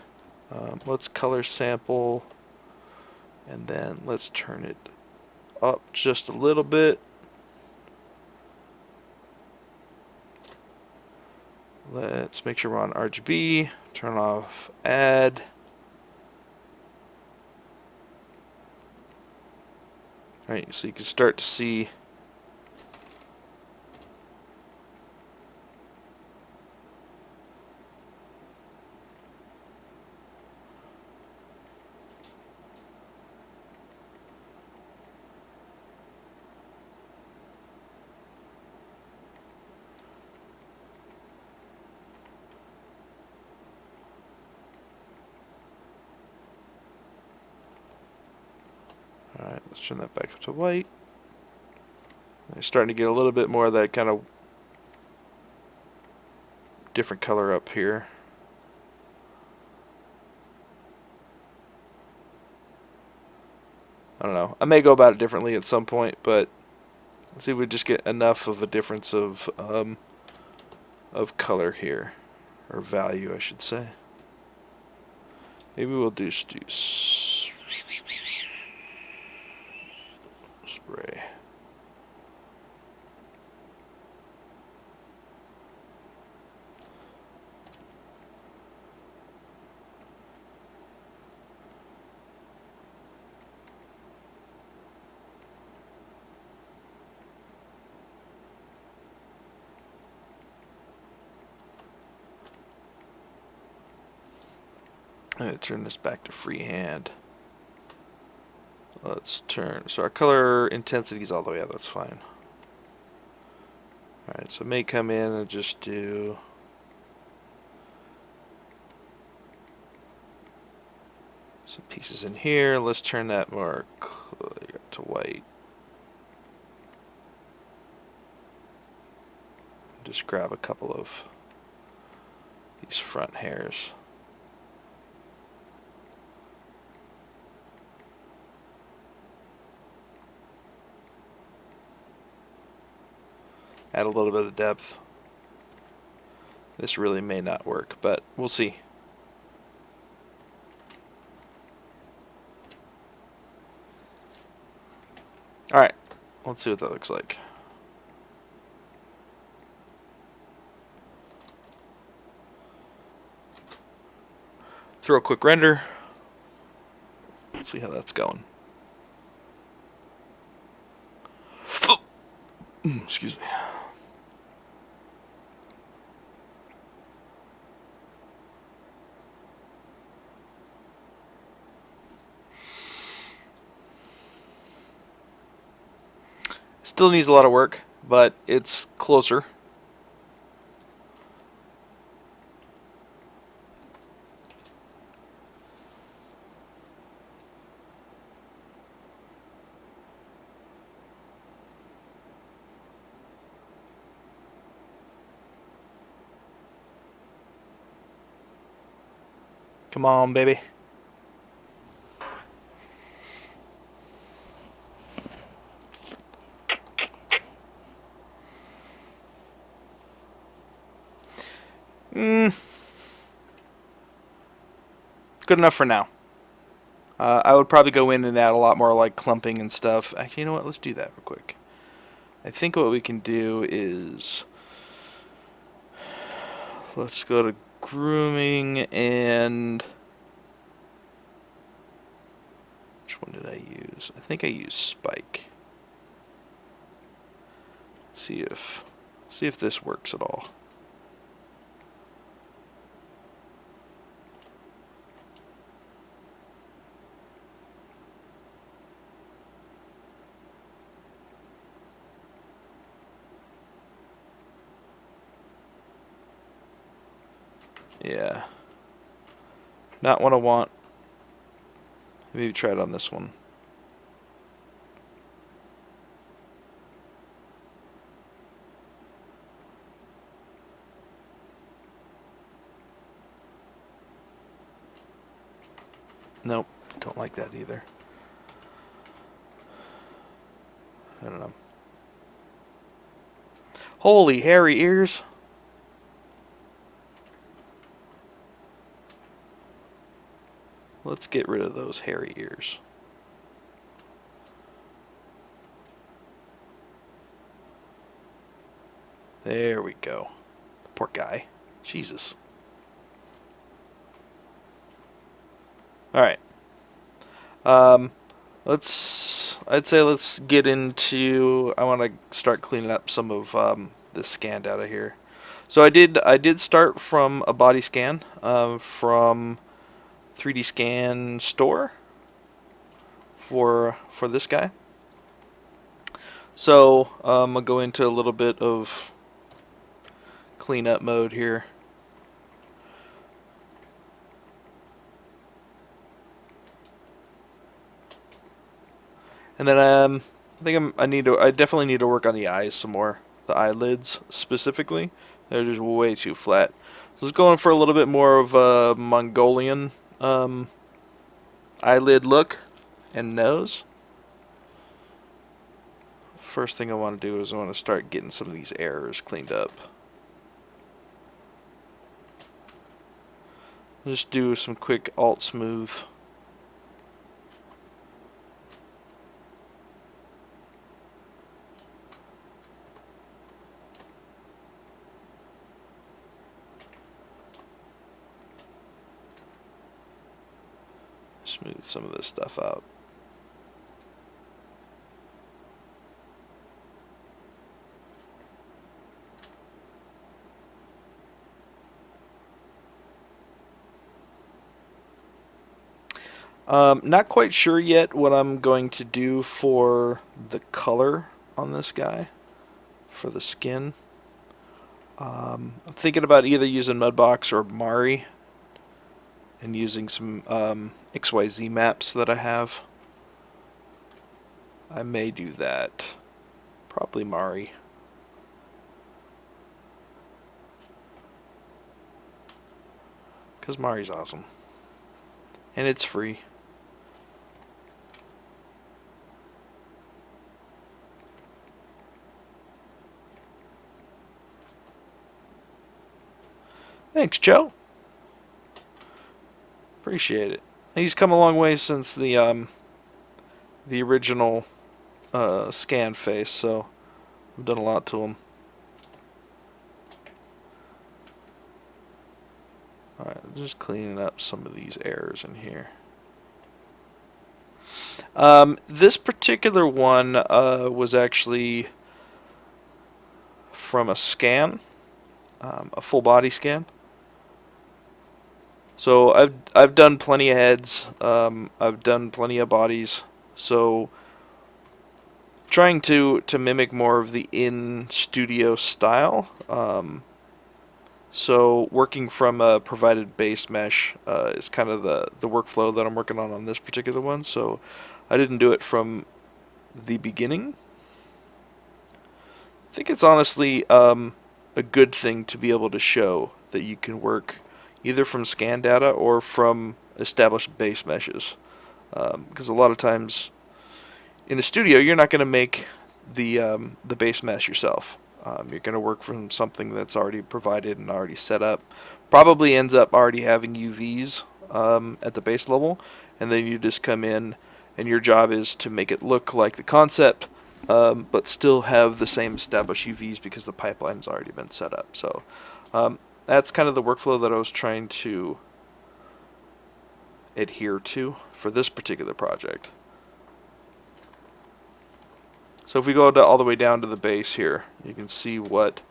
Let's color sample. And then let's turn it up just a little bit. Let's make sure we're on RGB. Turn off add. Alright, so you can start to see Alright, let's turn that back up to white. I'm starting to get a little bit more of that kind of different color up here. I don't know. I may go about it differently at some point, but let's see if we just get enough of a difference of color here, or value, I should say. Maybe we'll do spray. I'm going to turn this back to freehand. Let's turn, so our color intensity is all the way up, that's fine. Alright, so I may come in and just do some pieces in here. Let's turn that more clear to white. Just grab a couple of these front hairs. Add a little bit of depth. This really may not work, but we'll see. Alright, let's see what that looks like. Throw a quick render. Let's see how that's going. Excuse me. Still needs a lot of work, but it's closer. Come on, baby. Good enough for now. I would probably go in and add a lot more like clumping and stuff. Actually, you know what? Let's do that real quick. I think what we can do is let's go to grooming and which one did I use? I think I used spike. See if this works at all. Yeah. Not what I want. Maybe try it on this one. Nope, don't like that either. I don't know. Holy hairy ears. Let's get rid of those hairy ears. There we go. Poor guy. Jesus. Alright. I'd say let's get into, I want to start cleaning up some of this scan data here. So I did start from a body scan from 3D Scan Store for this guy. So I'm gonna go into a little bit of cleanup mode here. And then I think I definitely need to work on the eyes some more. The eyelids specifically, they're just way too flat. So let's go in for a little bit more of a Mongolian eyelid look and nose. First thing I want to do is I want to start getting some of these errors cleaned up. Just do some quick alt smooth. Smooth some of this stuff out. Not quite sure yet what I'm going to do for the color on this guy, for the skin. I'm thinking about either using Mudbox or Mari, and using some XYZ maps that I have. I may do that. Probably Mari. Because Mari's awesome. And it's free. Thanks, Joe. Appreciate it. He's come a long way since the original scan face, so I've done a lot to him. Alright, just cleaning up some of these errors in here. This particular one was actually from a scan, a full body scan. So I've done plenty of heads. I've done plenty of bodies. So trying to mimic more of the in-studio style. So working from a provided base mesh is kind of the workflow that I'm working on this particular one. So I didn't do it from the beginning. I think it's honestly a good thing to be able to show that you can work either from scan data or from established base meshes. Because a lot of times in a studio, you're not going to make the base mesh yourself. You're going to work from something that's already provided and already set up. Probably ends up already having UVs at the base level, and then you just come in, and your job is to make it look like the concept, but still have the same established UVs because the pipeline's already been set up. So that's kind of the workflow that I was trying to adhere to for this particular project. So if we go all the way down to the base here, you can see what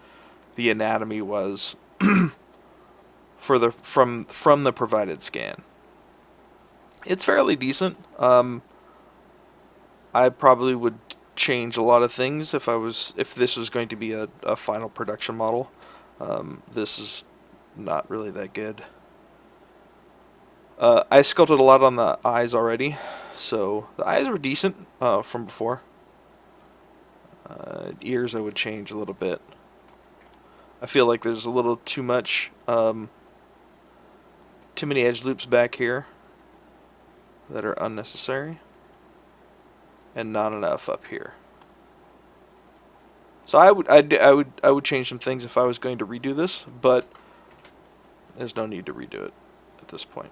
the anatomy was for the from the provided scan. It's fairly decent. I probably would change a lot of things if this was going to be a final production model. This is not really that good. I sculpted a lot on the eyes already, so the eyes were decent from before. Ears I would change a little bit. I feel like there's a little too much, too many edge loops back here that are unnecessary, and not enough up here. So I would change some things if I was going to redo this, but there's no need to redo it at this point.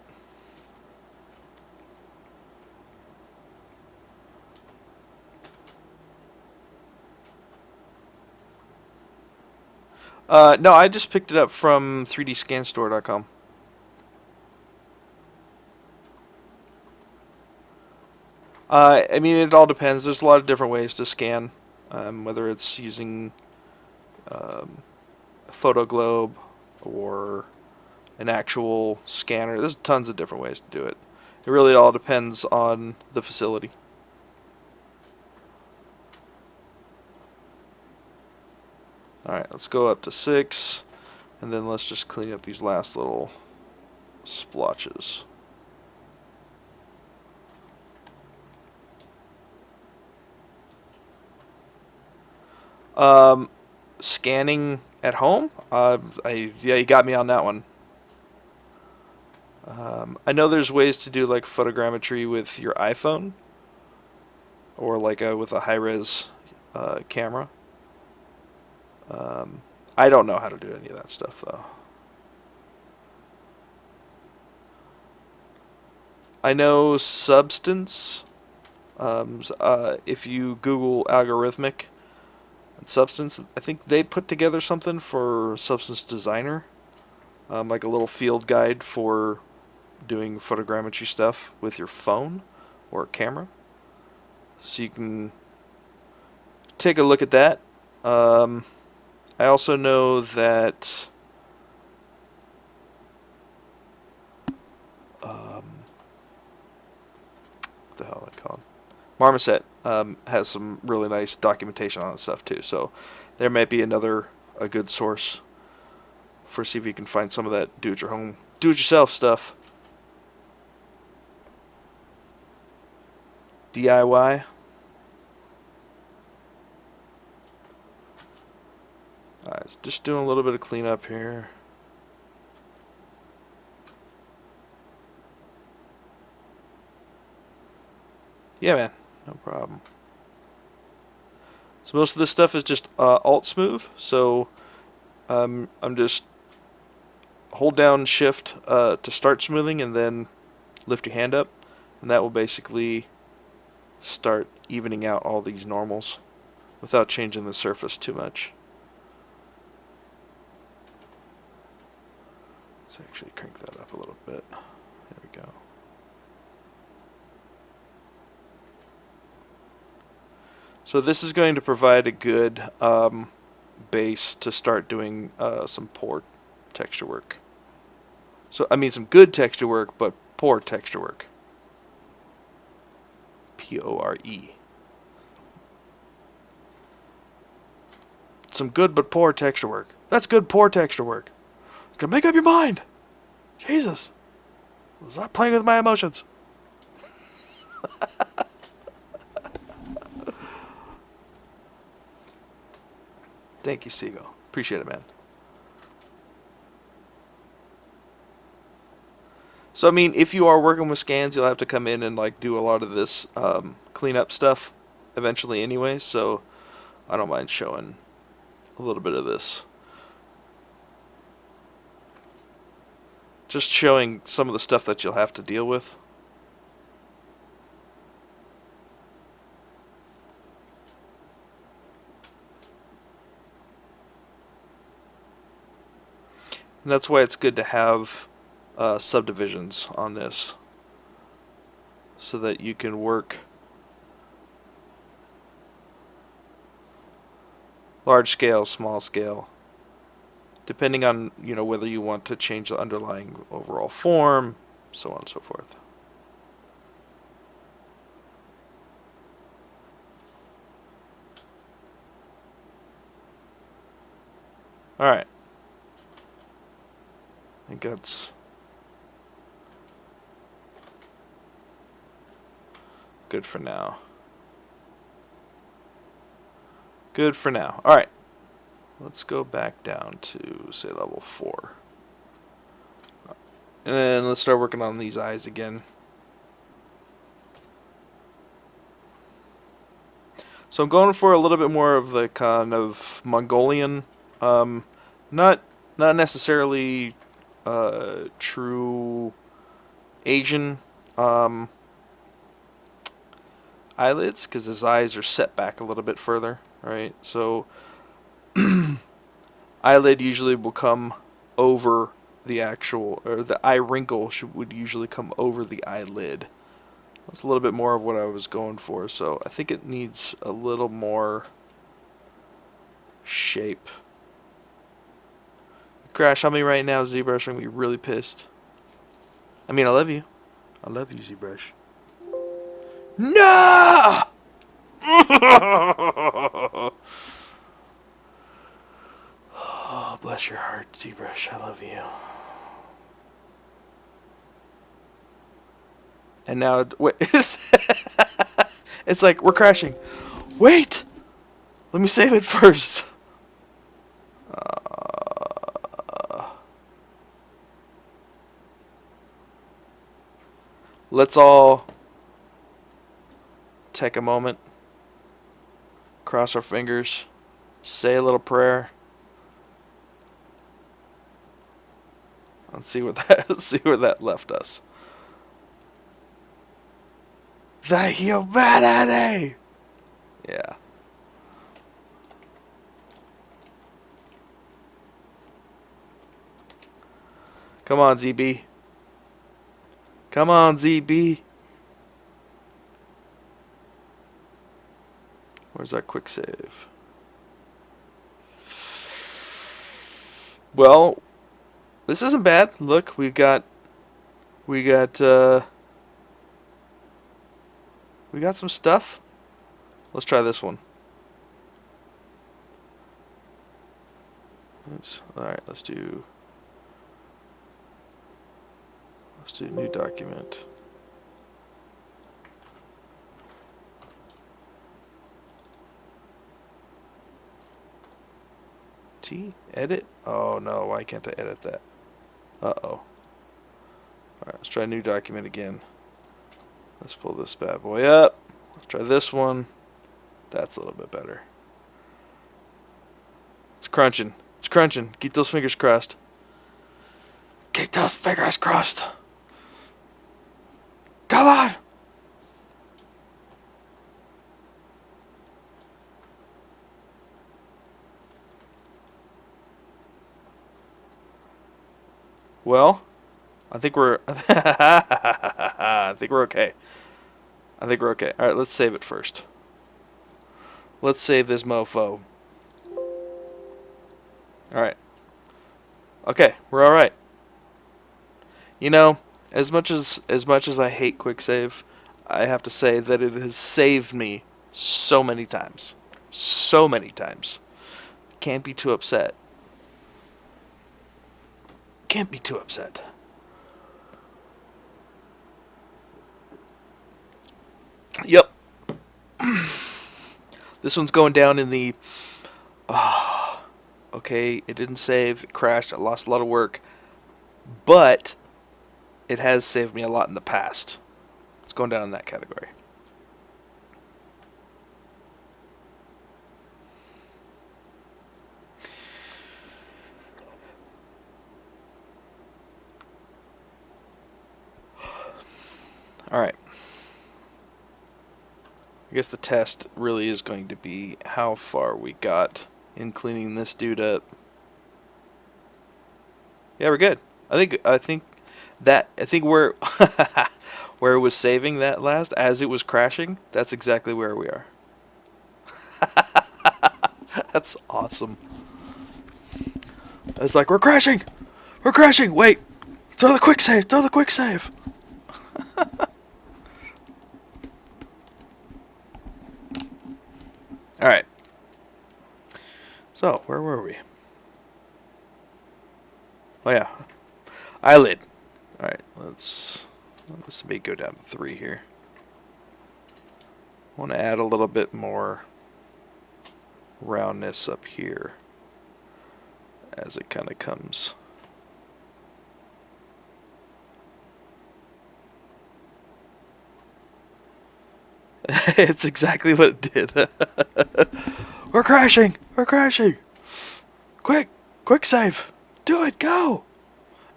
No, I just picked it up from 3dscanstore.com. I mean, it all depends. There's a lot of different ways to scan, whether it's using a photo globe or an actual scanner. There's tons of different ways to do it. It really all depends on the facility. Alright, let's go up to 6, and then let's just clean up these last little splotches. Scanning at home? Yeah, you got me on that one. I know there's ways to do like photogrammetry with your iPhone, or like with a high-res camera. I don't know how to do any of that stuff though. I know Substance. If you Google algorithmic and Substance, I think they put together something for Substance Designer, like a little field guide for doing photogrammetry stuff with your phone or camera. So you can take a look at that. I also know that what the hell am I called? Marmoset has some really nice documentation on this stuff too. So there might be a good source for see if you can find some of that do-it-yourself stuff. DIY. Alright, just doing a little bit of cleanup here. Yeah, man, no problem. So most of this stuff is just alt smooth. So I'm just hold down shift to start smoothing, and then lift your hand up, and that will basically start evening out all these normals without changing the surface too much. Let's actually crank that up a little bit. There we go. So this is going to provide a good base to start doing some poor texture work. So I mean some good texture work, but poor texture work. P-O-R-E. some good but poor texture work. That's good poor texture work. It's gonna make up your mind. Jesus. I was not playing with my emotions. Thank you, Seagull. Appreciate it, man. So, I mean, if you are working with scans, you'll have to come in and, like, do a lot of this cleanup stuff eventually anyway, so I don't mind showing a little bit of this. Just showing some of the stuff that you'll have to deal with. And that's why it's good to have subdivisions on this, so that you can work large scale, small scale, depending on, you know, whether you want to change the underlying overall form, so on and so forth. Alright. I think that's good for now. Good for now. Alright. Let's go back down to, say, level 4. And then let's start working on these eyes again. So I'm going for a little bit more of the kind of Mongolian, not necessarily true Asian eyelids, because his eyes are set back a little bit further, right? So eyelid usually will come over the actual, or the eye wrinkle would usually come over the eyelid. That's a little bit more of what I was going for, so I think it needs a little more shape. Crash on me right now, ZBrush. I'm going to be really pissed. I mean, I love you. I love you, ZBrush. No! Oh, bless your heart, ZBrush. I love you. And now, wait. It's like, we're crashing. Wait! Let me save it first. Let's all take a moment, cross our fingers, say a little prayer. Let's see what that left us. The humanity! Yeah. Come on, ZB. Come on, ZB. Where's our quick save? Well, this isn't bad. Look, we got some stuff. Let's try this one. Oops. All right, let's do new document. Edit? Oh no, why can't I edit that? Uh-oh. Alright, let's try new document again. Let's pull this bad boy up. Let's try this one. That's a little bit better. It's crunching. It's crunching. Keep those fingers crossed. Keep those fingers crossed. Come on! Well, I think we're I think we're okay. I think we're okay. All right, let's save it first. Let's save this mofo. All right. Okay, we're all right. You know, as much as I hate quick save, I have to say that it has saved me so many times. So many times. can't be too upset. Can't be too upset. Yep. This one's going down in the... okay, it didn't save, it crashed, I lost a lot of work, but it has saved me a lot in the past. It's going down in that category. Alright. I guess the test really is going to be how far we got in cleaning this dude up. Yeah, we're good. I think where where it was saving that last as it was crashing, that's exactly where we are. That's awesome. It's like we're crashing. We're crashing. Wait. Throw the quick save. Throw the quick save. All right. So, where were we? Oh yeah. Eyelid. All right, let's maybe go down to 3 here. I want to add a little bit more roundness up here as it kind of comes. It's exactly what it did. We're crashing! We're crashing! Quick! Quick save! Do it! Go!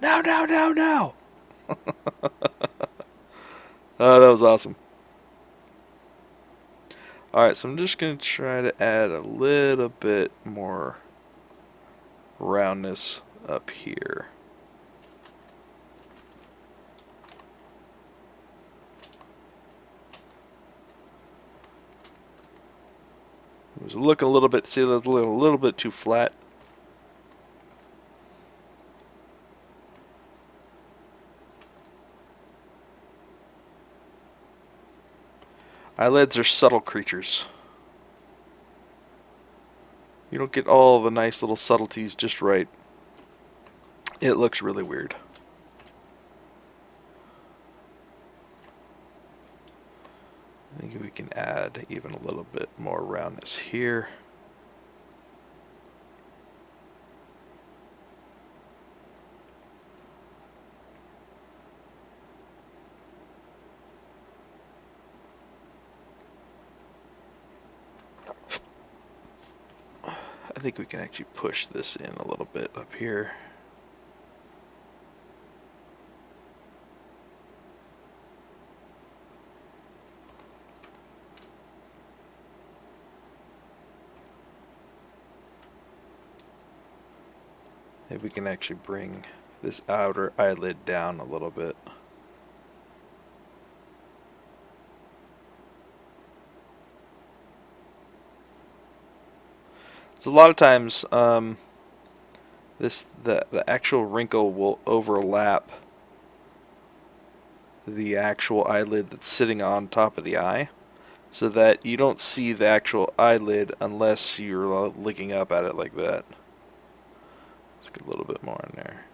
Now, now, now, now! Oh, that was awesome. Alright, so I'm just going to try to add a little bit more roundness up here. It was looking a little bit, see, that's a little bit too flat. Eyelids are subtle creatures. You don't get all the nice little subtleties just right. It looks really weird. I think we can add even a little bit more roundness here. I think we can actually push this in a little bit up here. Maybe we can actually bring this outer eyelid down a little bit. So a lot of times, the actual wrinkle will overlap the actual eyelid that's sitting on top of the eye, so that you don't see the actual eyelid unless you're looking up at it like that. Let's get a little bit more in there.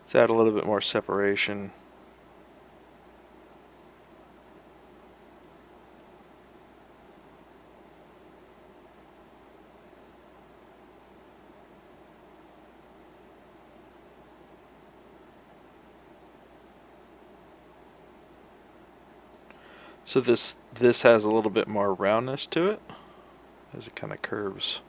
Let's add a little bit more separation. So this has a little bit more roundness to it as it kind of curves.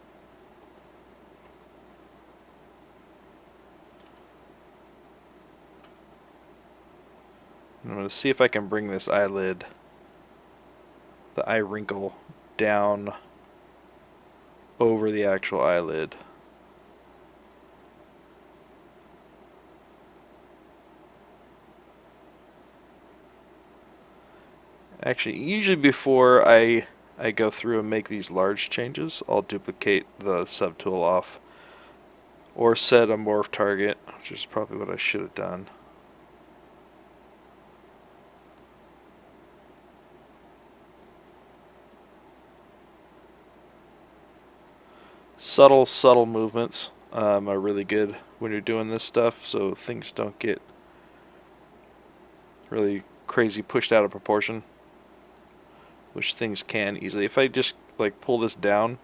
I'm going to see if I can bring this eyelid, the eye wrinkle, down over the actual eyelid. Actually, usually before I go through and make these large changes, I'll duplicate the subtool off or set a morph target, which is probably what I should have done. Subtle movements are really good when you're doing this stuff, so things don't get really crazy pushed out of proportion, which things can easily. If I just like pull this down,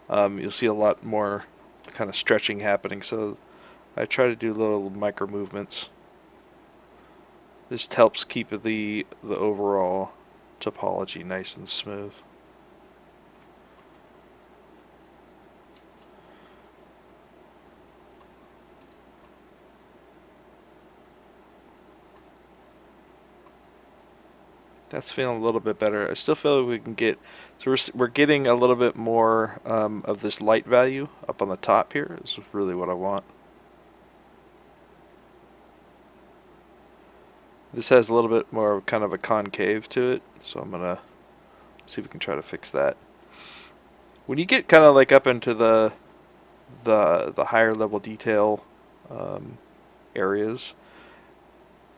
you'll see a lot more kind of stretching happening, so I try to do little micro movements. This helps keep the overall topology nice and smooth. That's feeling a little bit better. I still feel like we can get, so we're getting a little bit more of this light value up on the top here. This is really what I want. This has a little bit more kind of a concave to it, so I'm gonna see if we can try to fix that. When you get kind of like up into the higher level detail areas,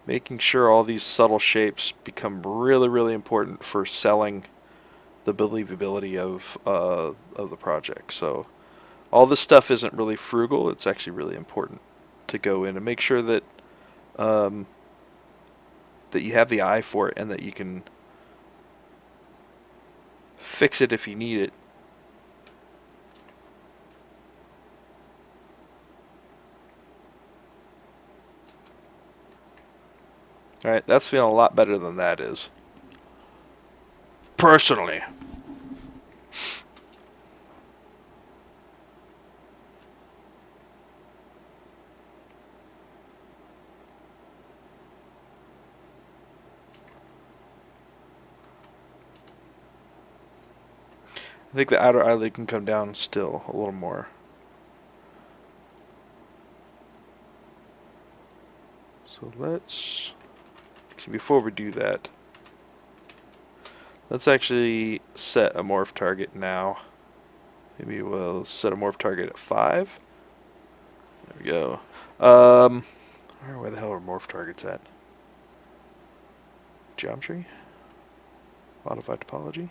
making sure all these subtle shapes become really important for selling the believability of the project. So all this stuff isn't really frugal. It's actually really important to go in and make sure that that you have the eye for it and that you can fix it if you need it. Alright, that's feeling a lot better than that is. Personally. I think the outer eyelid can come down still a little more. So let's, actually before we do that, let's actually set a morph target now. Maybe we'll set a morph target at 5. There we go. Where the hell are morph targets at? Geometry? Modify topology?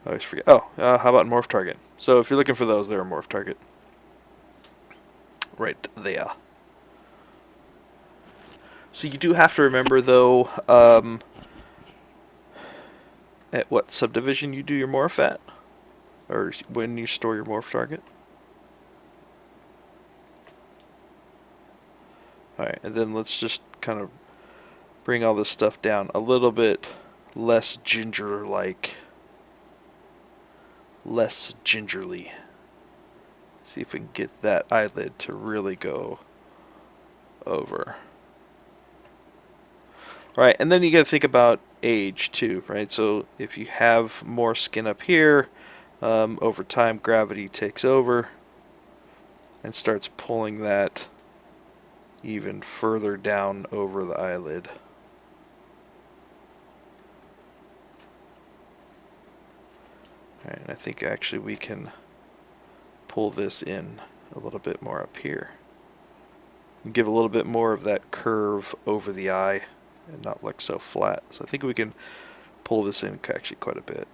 I always forget. Oh, how about morph target? So if you're looking for those, they're a morph target. Right there. So you do have to remember, though, at what subdivision you do your morph at, or when you store your morph target. Alright, and then let's just kind of bring all this stuff down a little bit less ginger-like. Less gingerly. See if we can get that eyelid to really go over. Alright, and then you gotta think about age too, right? So if you have more skin up here, over time gravity takes over and starts pulling that even further down over the eyelid. Alright, and I think actually we can pull this in a little bit more up here. And give a little bit more of that curve over the eye and not look so flat. So I think we can pull this in actually quite a bit.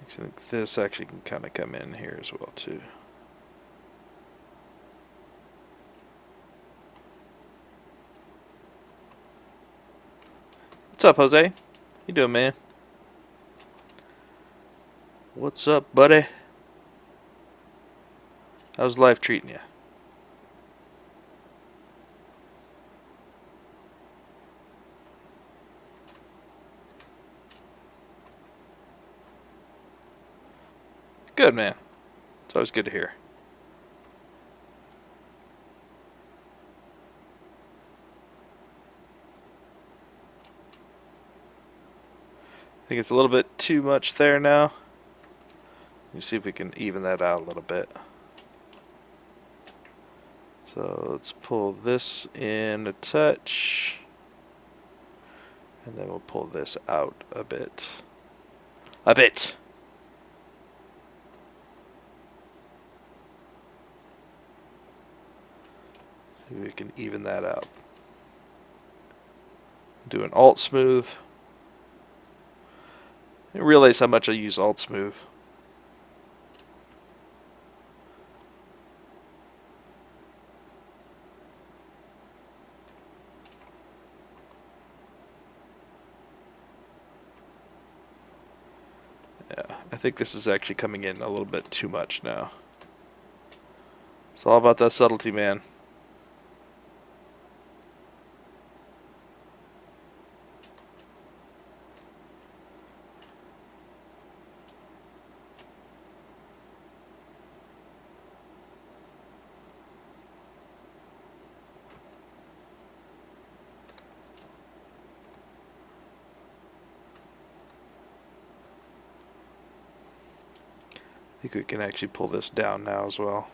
I think this actually can kind of come in here as well too. What's up, Jose? You doing, man? What's up, buddy? How's life treating you? Good, man. It's always good to hear. I think it's a little bit too much there now. Let me see if we can even that out a little bit. So let's pull this in a touch, and then we'll pull this out a bit. A bit! See if we can even that out. Do an alt smooth. I didn't realize how much I use alt smooth. Yeah, I think this is actually coming in a little bit too much now. It's all about that subtlety, man. I think we can actually pull this down now as well.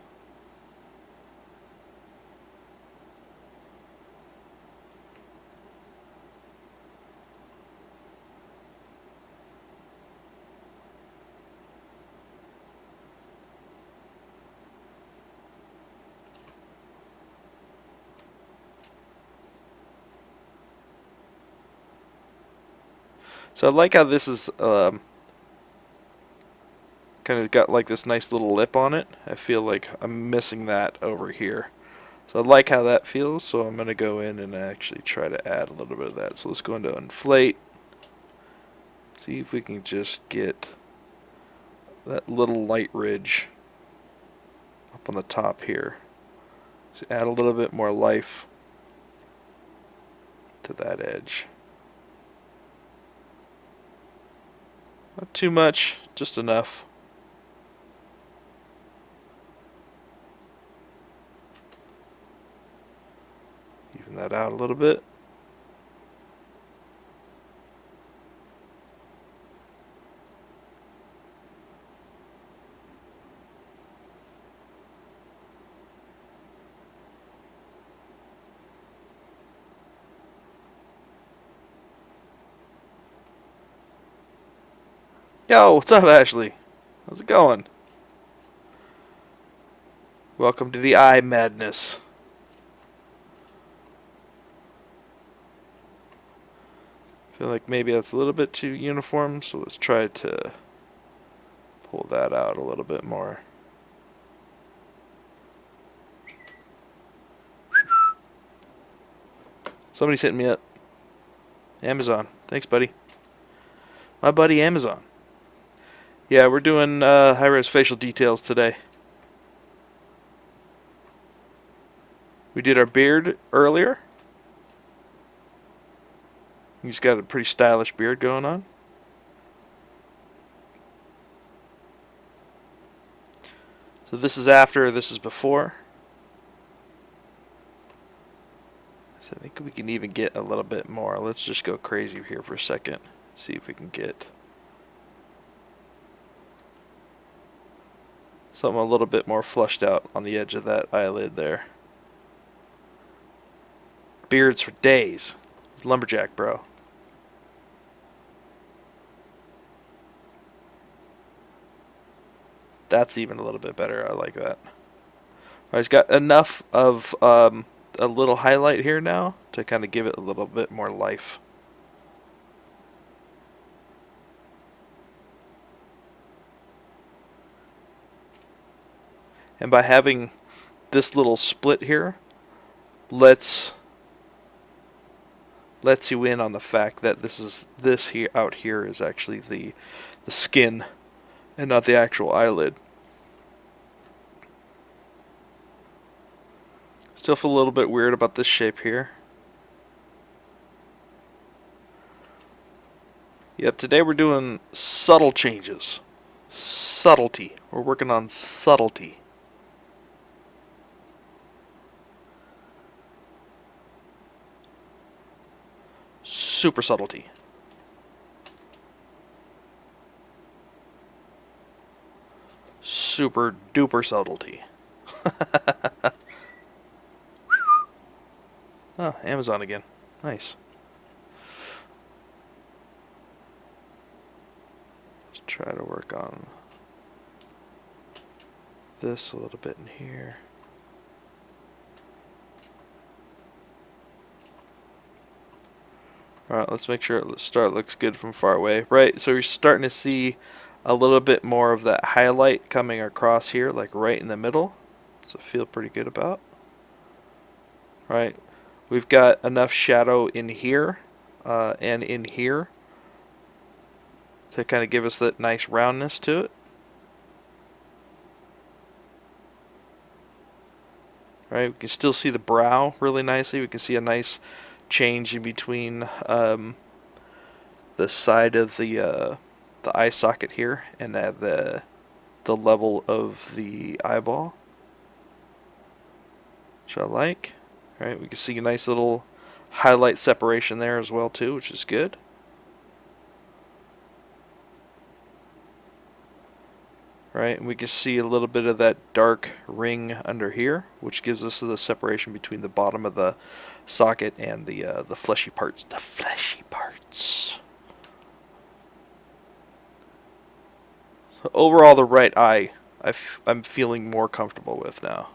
So I like how this is kind of got like this nice little lip on it. I feel like I'm missing that over here. So I like how that feels, so I'm going to go in and actually try to add a little bit of that. So let's go into inflate. See if we can just get that little light ridge up on the top here. Just add a little bit more life to that edge. Not too much, just enough. Even that out a little bit. Yo, what's up, Ashley? How's it going? Welcome to the eye madness. I feel like maybe that's a little bit too uniform, so let's try to pull that out a little bit more. Somebody's hitting me up. Amazon. Thanks, buddy. My buddy Amazon. Yeah, we're doing high-res facial details today. We did our beard earlier. He's got a pretty stylish beard going on. So this is after, this is before. So I think we can even get a little bit more. Let's just go crazy here for a second. See if we can get something a little bit more flushed out on the edge of that eyelid there. Beards for days. Lumberjack, bro. That's even a little bit better. I like that. He's got enough of a little highlight here now to kind of give it a little bit more life. And by having this little split here, lets you in on the fact that this here out here is actually the skin and not the actual eyelid. Still feel a little bit weird about this shape here. Yep, today we're doing subtle changes. Subtlety. We're working on subtlety. Super subtlety. Super duper subtlety. Oh, Amazon again. Nice. Let's try to work on this a little bit in here. Alright, let's make sure it looks good from far away. Right, so you're starting to see a little bit more of that highlight coming across here, like right in the middle. So I feel pretty good about. Right, we've got enough shadow in here and in here to kind of give us that nice roundness to it. Right, we can still see the brow really nicely. We can see a nice change in between the side of the eye socket here and at the level of the eyeball, which I like. Right, we can see a nice little highlight separation there as well too, which is good. Right, and we can see a little bit of that dark ring under here, which gives us the separation between the bottom of the socket and the fleshy parts. The fleshy parts. So overall, the right eye, I'm feeling more comfortable with now.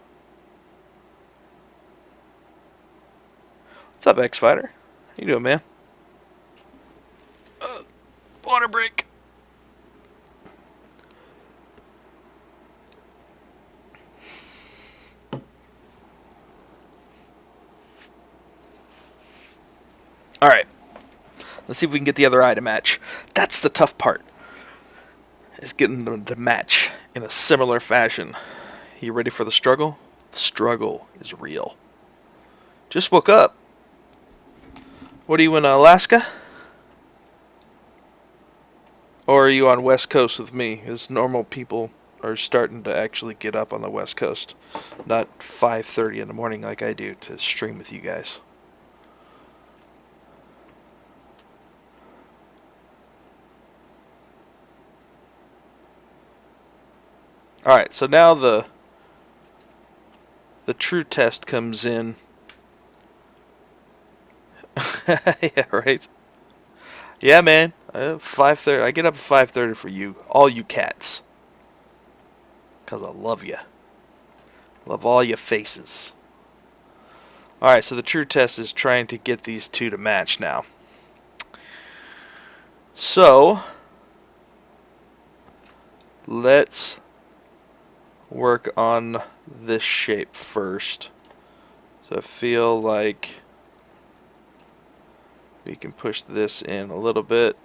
What's up, X-Fighter? How you doing, man? Water break. Alright. Let's see if we can get the other eye to match. That's the tough part, is getting them to match in a similar fashion. You ready for the struggle? The struggle is real. Just woke up. What are you in Alaska? Or are you on West Coast with me? As normal people are starting to actually get up on the West Coast. Not 5:30 in the morning like I do to stream with you guys. Alright, so now the true test comes in. Yeah, right. Yeah, man. 5:30. I get up at 5:30 for you, all you cats, 'cause I love you. Love all your faces. Alright, so the true test is trying to get these two to match now. So, let's work on this shape first. So I feel like we can push this in a little bit.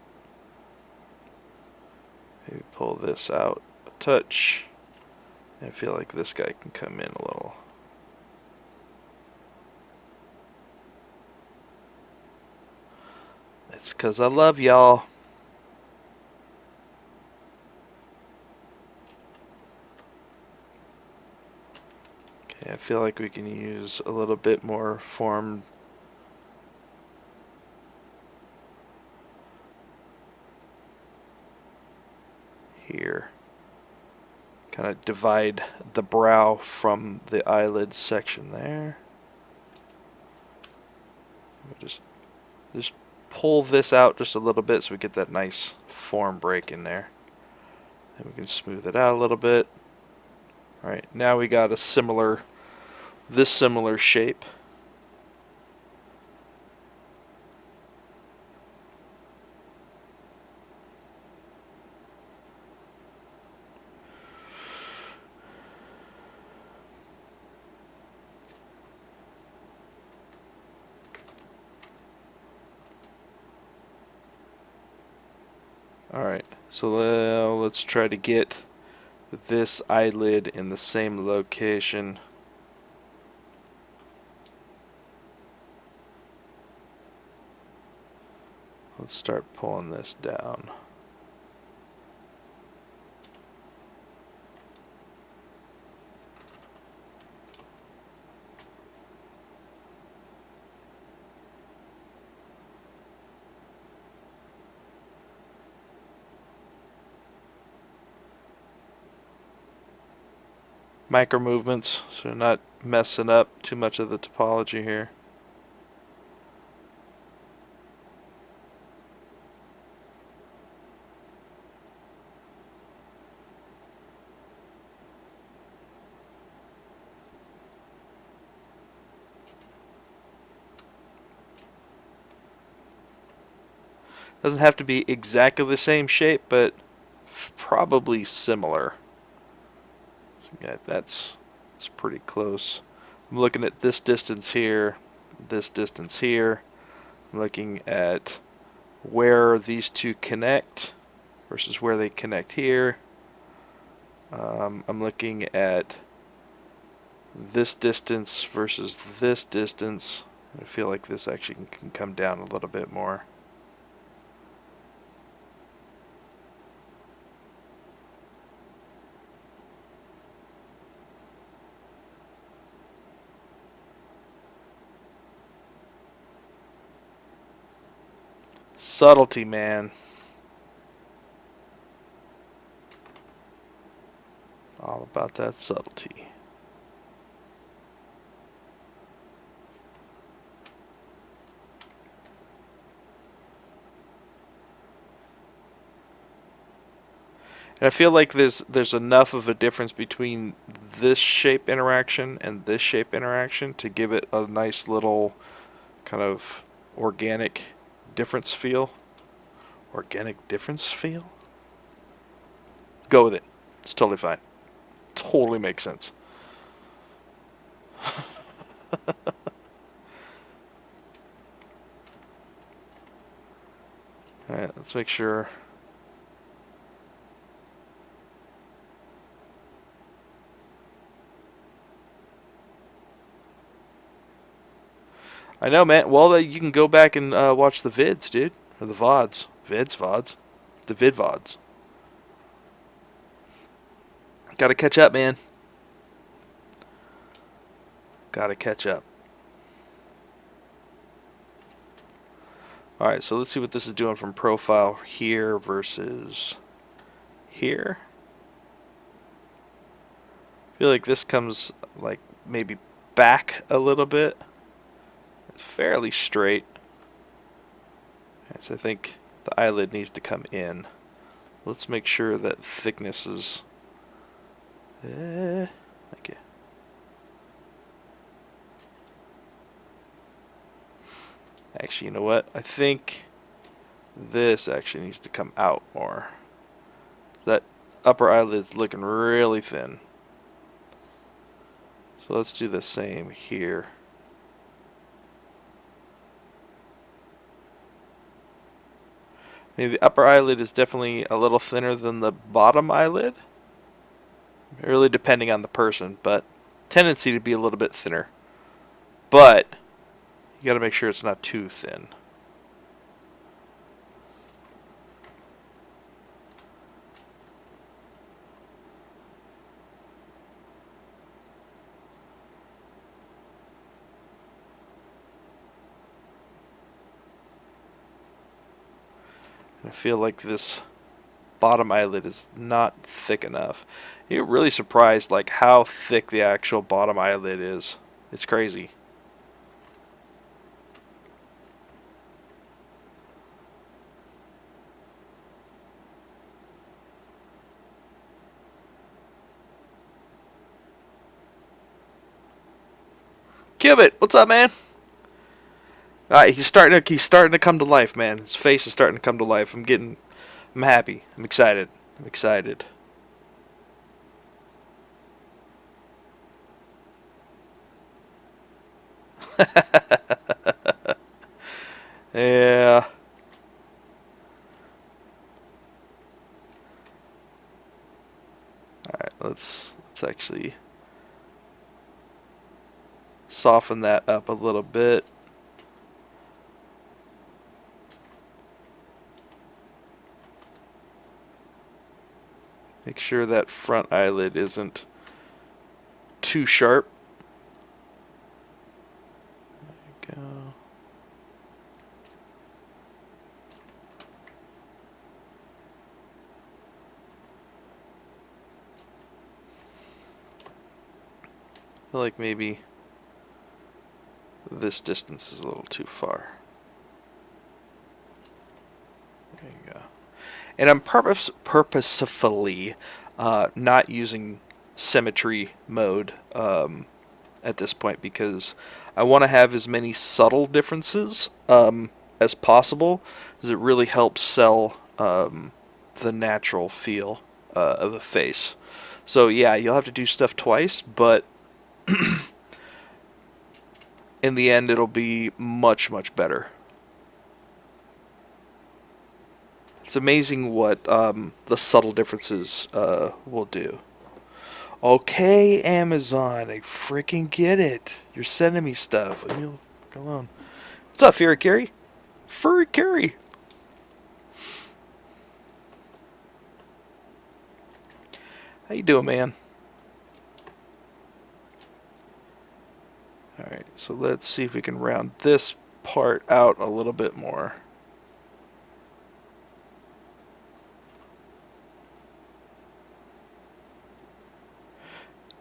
Maybe pull this out a touch. I feel like this guy can come in a little. It's 'cause I love y'all. Okay, I feel like we can use a little bit more form. Here. Kind of divide the brow from the eyelid section there. Just pull this out just a little bit so we get that nice form break in there. And we can smooth it out a little bit. Alright, now we got this similar shape. Alright, so let's try to get this eyelid in the same location. Let's start pulling this down. Micro movements, so not messing up too much of the topology here. Doesn't have to be exactly the same shape, but probably similar. Yeah, that's pretty close. I'm looking at this distance here, this distance here. I'm looking at where these two connect versus where they connect here. I'm looking at this distance versus this distance. I feel like this actually can come down a little bit more. Subtlety, man. All about that subtlety. And I feel like there's enough of a difference between this shape interaction and this shape interaction to give it a nice little kind of organic difference feel. Organic difference feel? Go with it. It's totally fine. Totally makes sense. Alright, let's make sure. I know, man. Well, you can go back and watch the vids, dude. Or the VODs. VODs. The vid VODs. Gotta catch up, man. Gotta catch up. Alright, so let's see what this is doing from profile here versus here. I feel like this comes like maybe back a little bit. It's fairly straight. So I think the eyelid needs to come in. Let's make sure that thickness is... okay. Actually, you know what? I think this actually needs to come out more. That upper eyelid's looking really thin. So let's do the same here. Maybe the upper eyelid is definitely a little thinner than the bottom eyelid. Really depending on the person, but tendency to be a little bit thinner. But you got to make sure it's not too thin. I feel like this bottom eyelid is not thick enough. You're really surprised like how thick the actual bottom eyelid is. It's crazy. Cubit, what's up, man? He's starting to come to life, man. His face is starting to come to life. I'm happy. I'm excited. I'm excited. Yeah. Alright, let's actually soften that up a little bit. Make sure that front eyelid isn't too sharp. There you go. I feel like maybe this distance is a little too far. There you go. And I'm purposefully not using symmetry mode at this point because I want to have as many subtle differences as possible is it really helps sell the natural feel of a face. So yeah, you'll have to do stuff twice, but in the end it'll be much, much better. It's amazing what the subtle differences will do. Okay, Amazon, I freaking get it. You're sending me stuff. Leave me alone. What's up, Furry Carrie? Furry Carrie. How you doing, man? Alright, so let's see if we can round this part out a little bit more.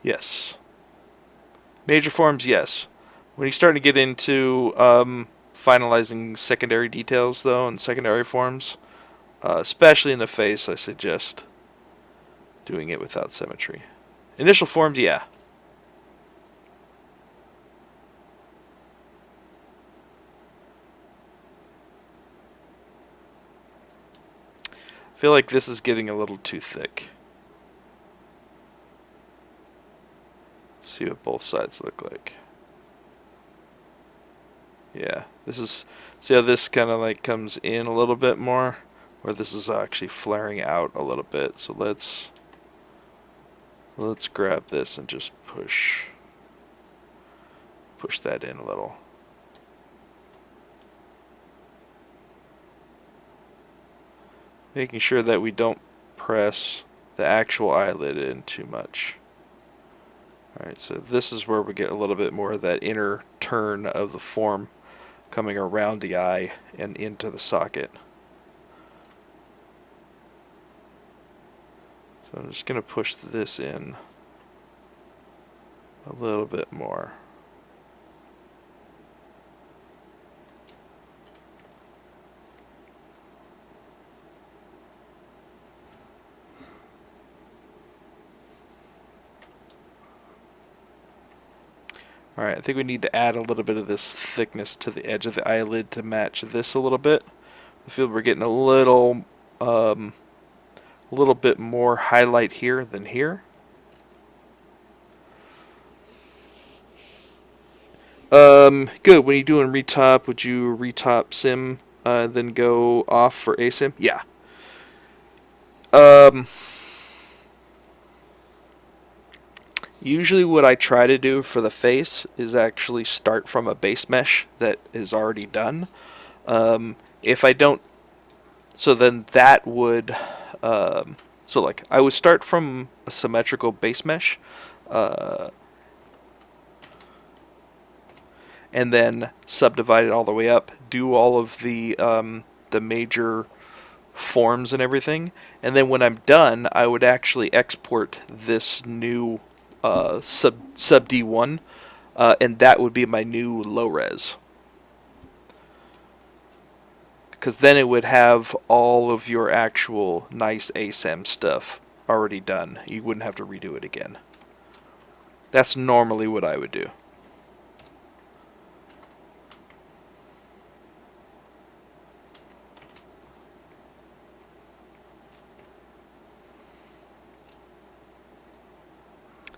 Yes. Major forms, yes. When you start to get into finalizing secondary details, though, and secondary forms, especially in the face, I suggest doing it without symmetry. Initial forms, yeah. I feel like this is getting a little too thick. See what both sides look like. Yeah, this is, see how this kind of like comes in a little bit more, where this is actually flaring out a little bit. So let's grab this and just push that in a little. Making sure that we don't press the actual eyelid in too much. Alright, so this is where we get a little bit more of that inner turn of the form coming around the eye and into the socket. So I'm just going to push this in a little bit more. Alright, I think we need to add a little bit of this thickness to the edge of the eyelid to match this a little bit. I feel we're getting a little bit more highlight here than here. Good. When you're doing retop, would you retop sim, then go off for asim? Yeah. Usually what I try to do for the face is actually start from a base mesh that is already done. If I don't, so then that would, so like I would start from a symmetrical base mesh, and then subdivide it all the way up, do all of the major forms and everything, and then when I'm done, I would actually export this new sub D1, and that would be my new low res. Because then it would have all of your actual nice ASM stuff already done. You wouldn't have to redo it again. That's normally what I would do.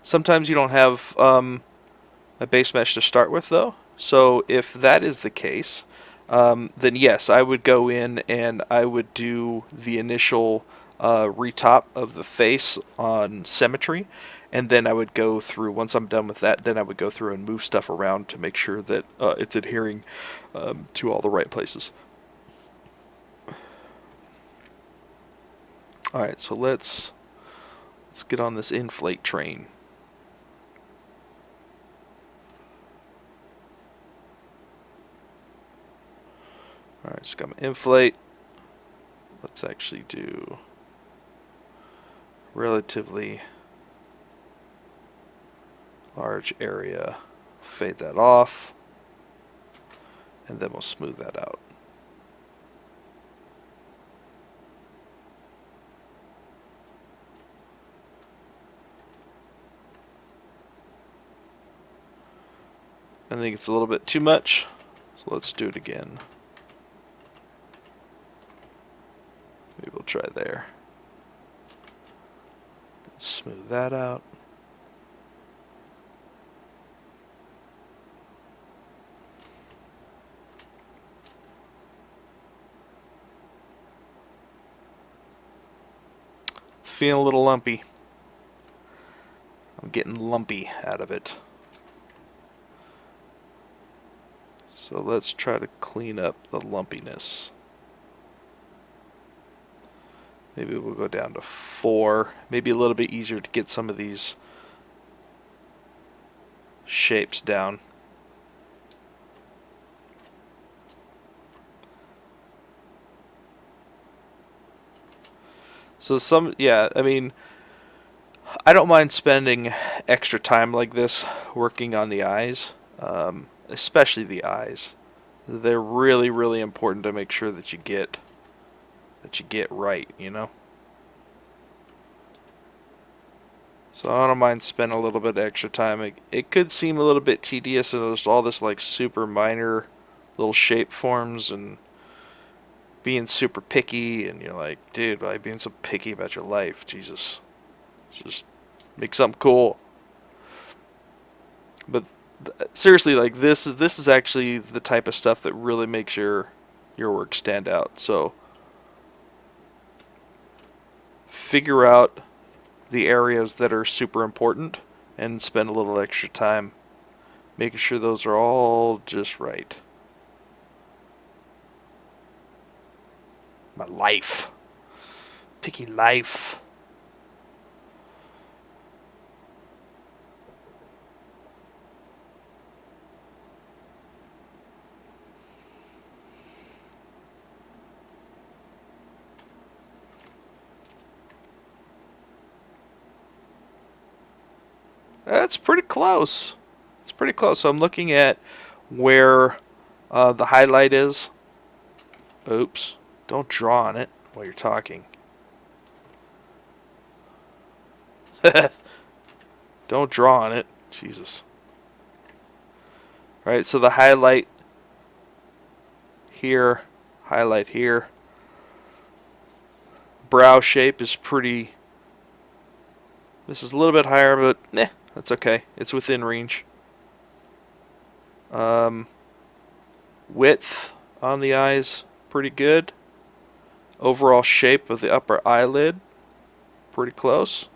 Sometimes you don't have a base mesh to start with, though. So if that is the case, then yes, I would go in and I would do the initial retop of the face on symmetry, and then I would go through, once I'm done with that, then I would go through and move stuff around to make sure that it's adhering to all the right places. Alright, so let's get on this inflate train. Alright, so got my inflate. Let's actually do relatively large area. Fade that off. And then we'll smooth that out. I think it's a little bit too much, so let's do it again. we'll try there. Smooth that out. It's feeling a little lumpy. I'm getting lumpy out of it. So let's try to clean up the lumpiness. Maybe we'll go down to 4. Maybe a little bit easier to get some of these shapes down. So yeah, I mean, I don't mind spending extra time like this working on the eyes, especially the eyes. They're really, really important to make sure that you get right, you know. So I don't mind spending a little bit extra time. It could seem a little bit tedious, and there's all this like super minor little shape forms and being super picky, and you're like, dude, why are you being so picky about your life? Jesus, just make something cool. But seriously, like this is actually the type of stuff that really makes your work stand out. So figure out the areas that are super important and spend a little extra time making sure those are all just right. My life. Picky life. That's pretty close. It's pretty close. So I'm looking at where the highlight is. Oops. Don't draw on it while you're talking. Don't draw on it. Jesus. Alright, so the highlight here, highlight here. Brow shape is pretty... This is a little bit higher, but that's okay. It's within range. Width on the eyes, pretty good. Overall shape of the upper eyelid, pretty close.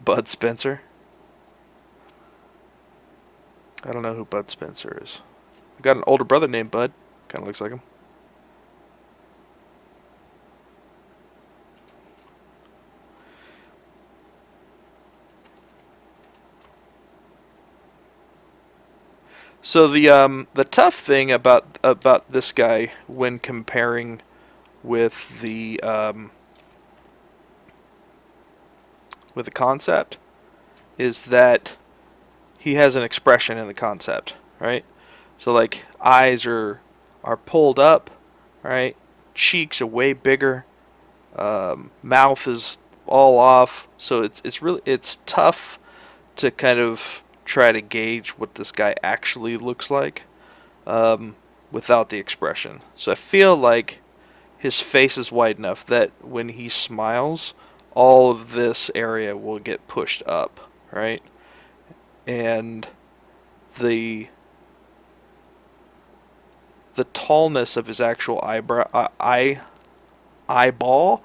Bud Spencer. I don't know who Bud Spencer is. I've got an older brother named Bud. Kind of looks like him. So the tough thing about this guy when comparing with the concept is that he has an expression in the concept, right? So like eyes are pulled up, right? Cheeks are way bigger. Mouth is all off. So it's tough to kind of try to gauge what this guy actually looks like without the expression. So I feel like his face is wide enough that when he smiles, all of this area will get pushed up, right? And the tallness of his actual eyeball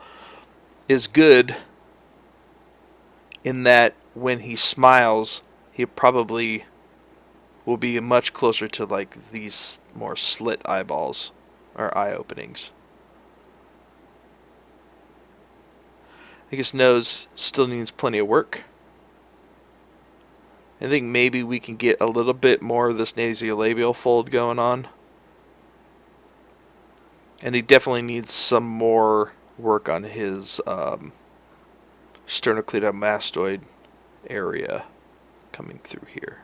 is good in that when he smiles, he probably will be much closer to like these more slit eyeballs or eye openings. I think his nose still needs plenty of work. I think maybe we can get a little bit more of this nasolabial fold going on. And he definitely needs some more work on his sternocleidomastoid area coming through here.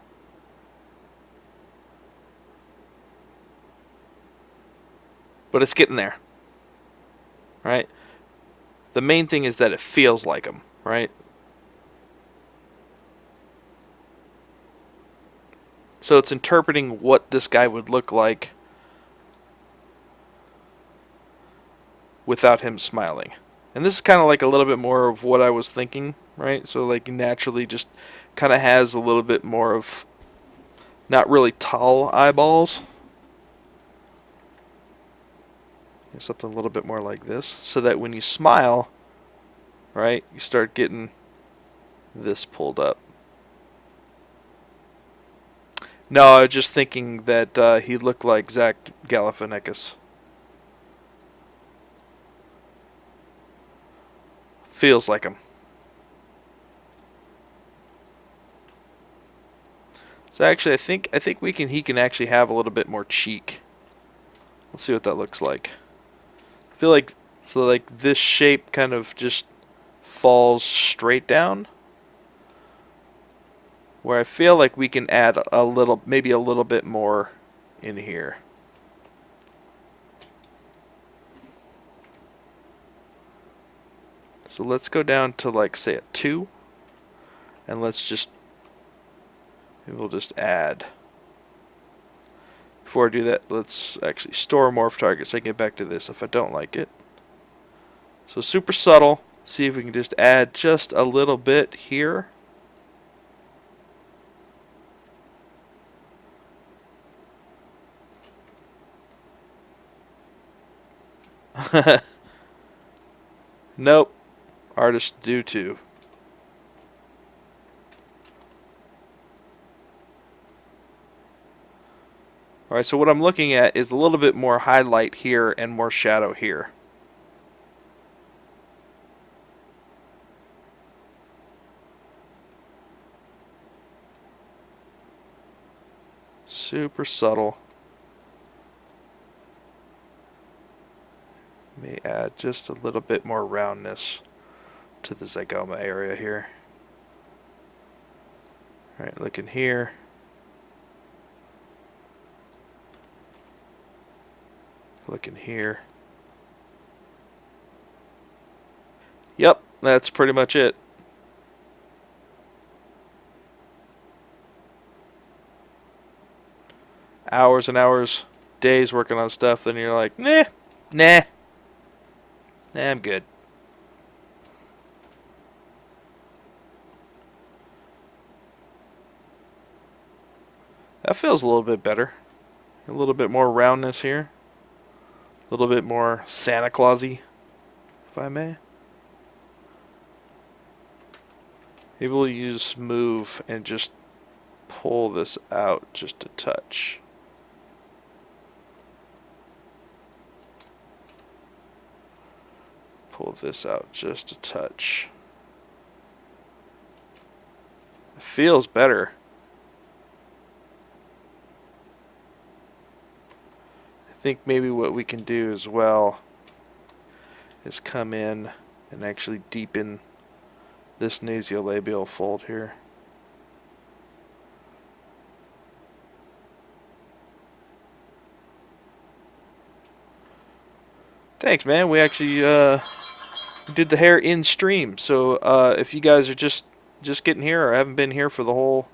But it's getting there. Right? The main thing is that it feels like him, right? So it's interpreting what this guy would look like without him smiling. And this is kind of like a little bit more of what I was thinking, right? So like naturally just kind of has a little bit more of not really tall eyeballs. Something a little bit more like this, so that when you smile, right, you start getting this pulled up. No, I was just thinking that he looked like Zach Galifianakis. Feels like him. So actually, I think he can actually have a little bit more cheek. Let's see what that looks like. I feel like this shape kind of just falls straight down, where I feel like we can add a little, maybe a little bit more in here. So let's go down to like say a 2, and we'll just add. Before I do that, let's actually store morph target so I can get back to this if I don't like it. So super subtle. See if we can just add just a little bit here. Nope. Artists do too. Alright, so what I'm looking at is a little bit more highlight here and more shadow here. Super subtle. May add just a little bit more roundness to the zygoma area here. Alright, look in here. Look in here. Yep, that's pretty much it. Hours and hours, days working on stuff, then you're like, nah, I'm good. That feels a little bit better. A little bit more roundness here. A little bit more Santa Claus-y, if I may. Maybe we'll use move and just pull this out just a touch. Pull this out just a touch. It feels better. I think maybe what we can do as well is come in and actually deepen this nasolabial fold here. Thanks, man. We actually did the hair in stream. So if you guys are just getting here or haven't been here for the whole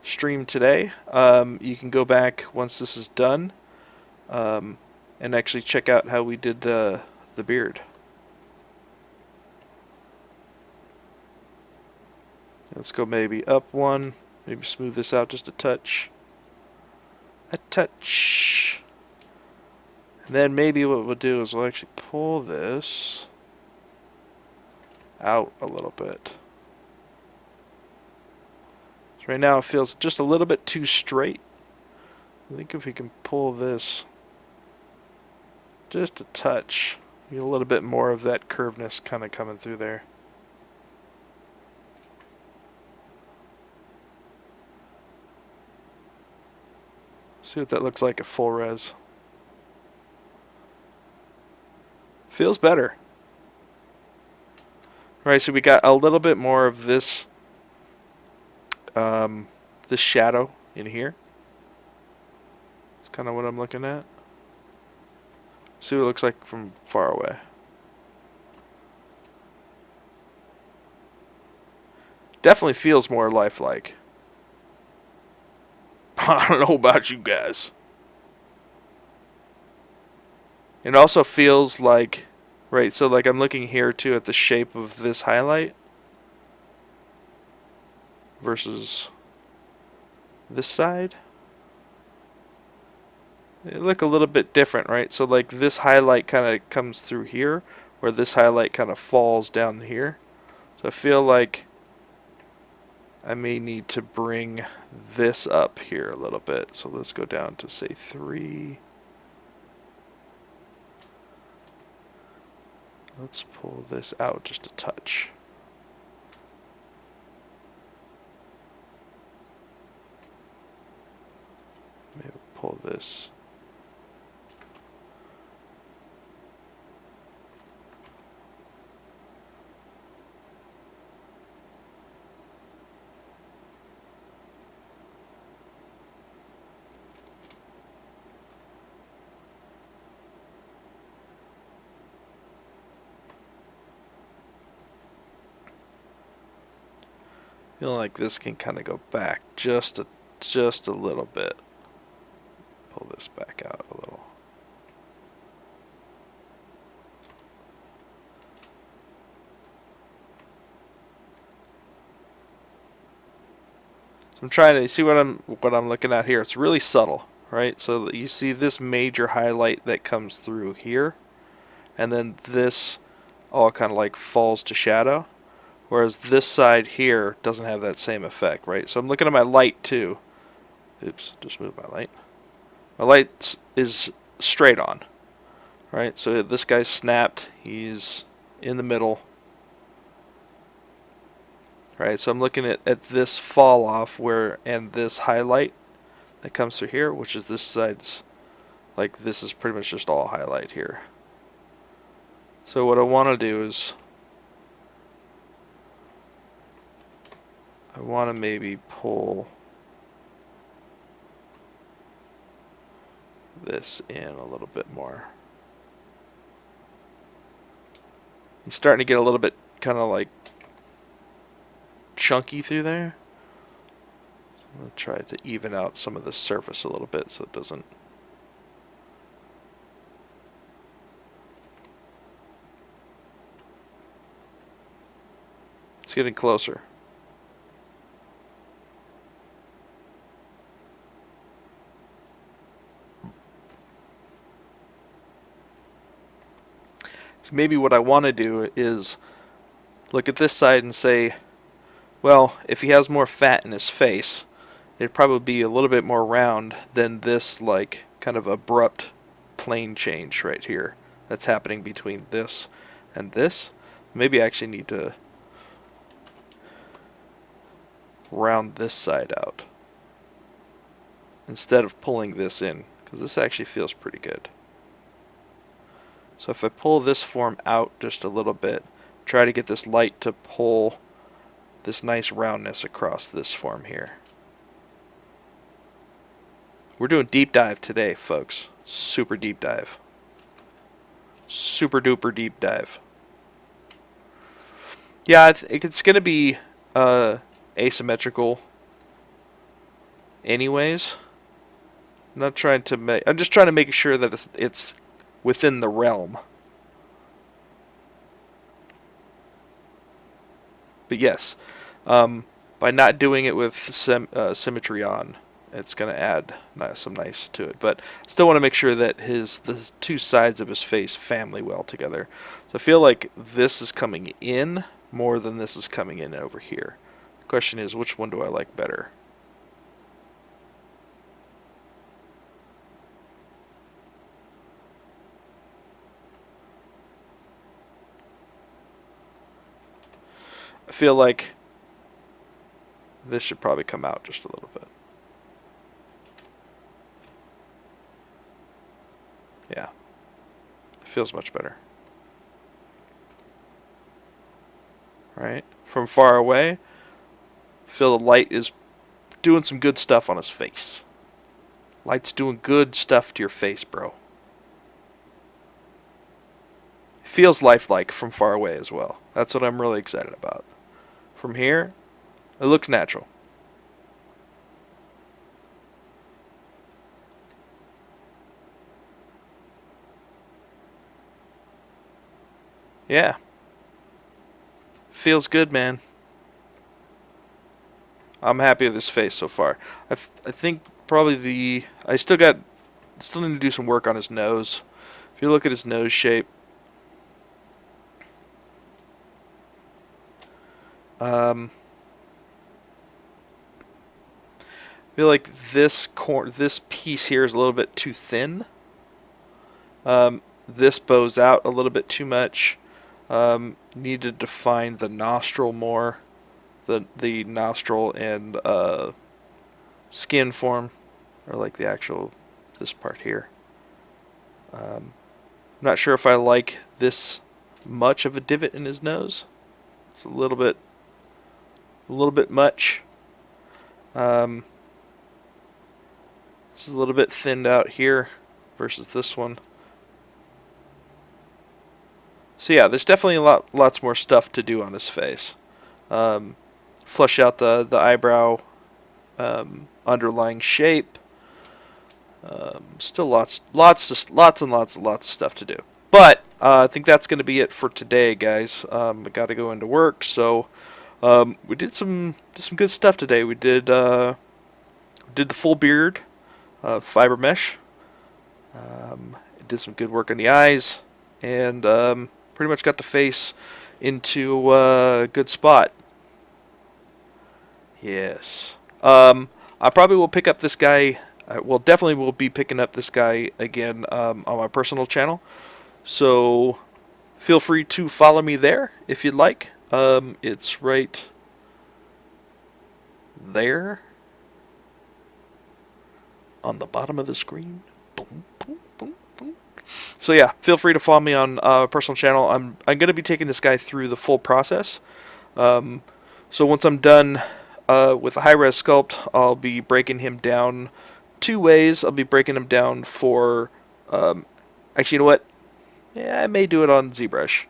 stream today, you can go back once this is done and actually check out how we did the beard. Let's go maybe up one, maybe smooth this out just a touch. A touch. And then maybe what we'll do is we'll actually pull this out a little bit. So right now it feels just a little bit too straight. I think if we can pull this just a touch, get a little bit more of that curvedness kind of coming through there. See what that looks like at full res. Feels better. Alright, so we got a little bit more of this this shadow in here. It's kind of what I'm looking at. See what it looks like from far away. Definitely feels more lifelike. I don't know about you guys. It also feels like right? So like I'm looking here too at the shape of this highlight versus this side. They look a little bit different, right? So like this highlight kind of comes through here, where this highlight kind of falls down here. So I feel like I may need to bring this up here a little bit. So let's go down to say 3. Let's pull this out just a touch. Maybe pull this. Feel like this can kind of go back just a little bit. Pull this back out a little. So I'm trying to see what I'm looking at here. It's really subtle, right? So you see this major highlight that comes through here, and then this all kind of like falls to shadow. Whereas this side here doesn't have that same effect, right? So I'm looking at my light too. Oops, just moved my light. My light is straight on, right? So this guy's snapped. He's in the middle, right? So I'm looking at this fall off and this highlight that comes through here, which is this side's, like this is pretty much just all highlight here. So what I want to do is I want to maybe pull this in a little bit more. He's starting to get a little bit kind of like chunky through there. So I'm going to try to even out some of the surface a little bit so it doesn't. It's getting closer. Maybe what I want to do is look at this side and say, well, if he has more fat in his face, it'd probably be a little bit more round than this like kind of abrupt plane change right here that's happening between this and this. Maybe I actually need to round this side out instead of pulling this in, because this actually feels pretty good. So if I pull this form out just a little bit, try to get this light to pull this nice roundness across this form here. We're doing deep dive today, folks. Super deep dive. Super duper deep dive. Yeah, it's going to be asymmetrical anyways. I'm just trying to make sure that it's within the realm. But yes, by not doing it with symmetry on, it's going to add some nice to it. But still want to make sure that the two sides of his face family well together. So I feel like this is coming in more than this is coming in over here. The question is, which one do I like better? I feel like this should probably come out just a little bit. Yeah, it feels much better. Right? From far away, feel the light is doing some good stuff on his face. Light's doing good stuff to your face, bro. Feels lifelike from far away as well. That's what I'm really excited about. From here, it looks natural. Yeah. Feels good, man. I'm happy with this face so far. I think probably I still need to do some work on his nose. If you look at his nose shape, I feel like this piece here is a little bit too thin. This bows out a little bit too much. Need to define the nostril more, the nostril and skin form, or like the actual this part here. I'm not sure if I like this much of a divot in his nose. It's a little bit much. This is a little bit thinned out here versus this one. So yeah, there's definitely lots more stuff to do on his face. Flush out the eyebrow, underlying shape. Still lots of stuff to do. But I think that's going to be it for today, guys. I got to go into work, so we did some good stuff today. We did the full beard, fiber mesh. Did some good work on the eyes, and pretty much got the face into a good spot. Yes. I probably will pick up this guy. Definitely will be picking up this guy again on my personal channel. So feel free to follow me there if you'd like. It's right there on the bottom of the screen. Boom, boom, boom, boom. So yeah, feel free to follow me on personal channel. I'm going to be taking this guy through the full process. So once I'm done with the high-res sculpt, I'll be breaking him down two ways. I'll be breaking him down for... actually, you know what? Yeah, I may do it on ZBrush,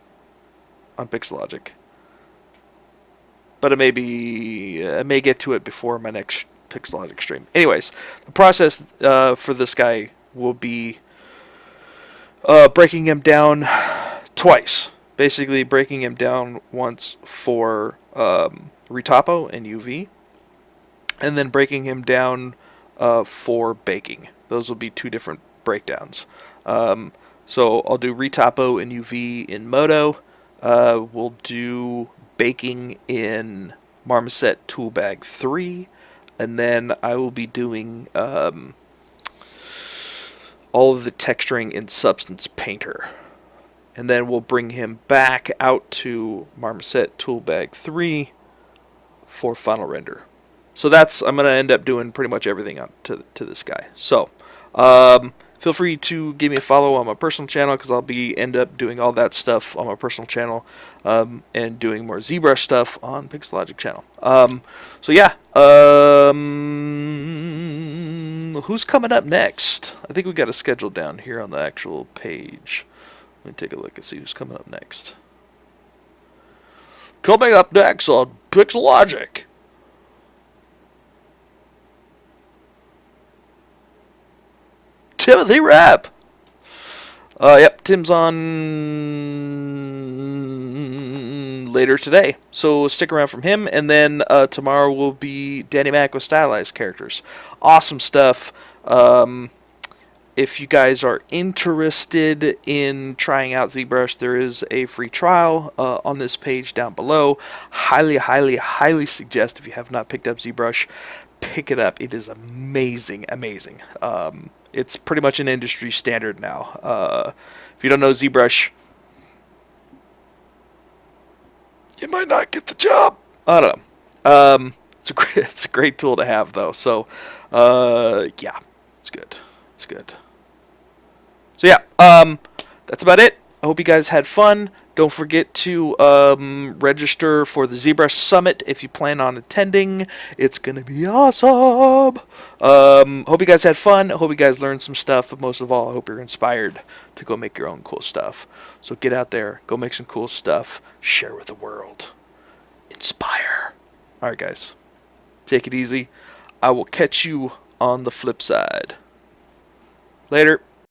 on Pixelogic. But I may get to it before my next Pixelogic stream. Anyways, the process for this guy will be breaking him down twice. Basically, breaking him down once for retopo and UV, and then breaking him down for baking. Those will be two different breakdowns. So I'll do retopo and UV in Moto. We'll do baking in Marmoset Toolbag 3, and then I will be doing all of the texturing in Substance Painter. And then we'll bring him back out to Marmoset Toolbag 3 for final render. So I'm going to end up doing pretty much everything to this guy. So feel free to give me a follow on my personal channel, because I'll end up doing all that stuff on my personal channel, and doing more ZBrush stuff on Pixelogic channel. So yeah, who's coming up next? I think we got a schedule down here on the actual page. Let me take a look and see who's coming up next. Coming up next on Pixelogic. Timothy Rapp. Yep, Tim's on later today, so stick around from him. And then tomorrow will be Danny Mac with stylized characters. Awesome stuff. If you guys are interested in trying out ZBrush, there is a free trial on this page down below. Highly, highly, highly suggest, if you have not picked up ZBrush, pick it up. It is amazing, amazing. It's pretty much an industry standard now. If you don't know ZBrush, you might not get the job. I don't know. It's a great tool to have, though. So, yeah, it's good. It's good. So yeah, that's about it. I hope you guys had fun. Don't forget to register for the ZBrush Summit if you plan on attending. It's going to be awesome. Hope you guys had fun. Hope you guys learned some stuff. But most of all, I hope you're inspired to go make your own cool stuff. So get out there. Go make some cool stuff. Share with the world. Inspire. All right, guys. Take it easy. I will catch you on the flip side. Later.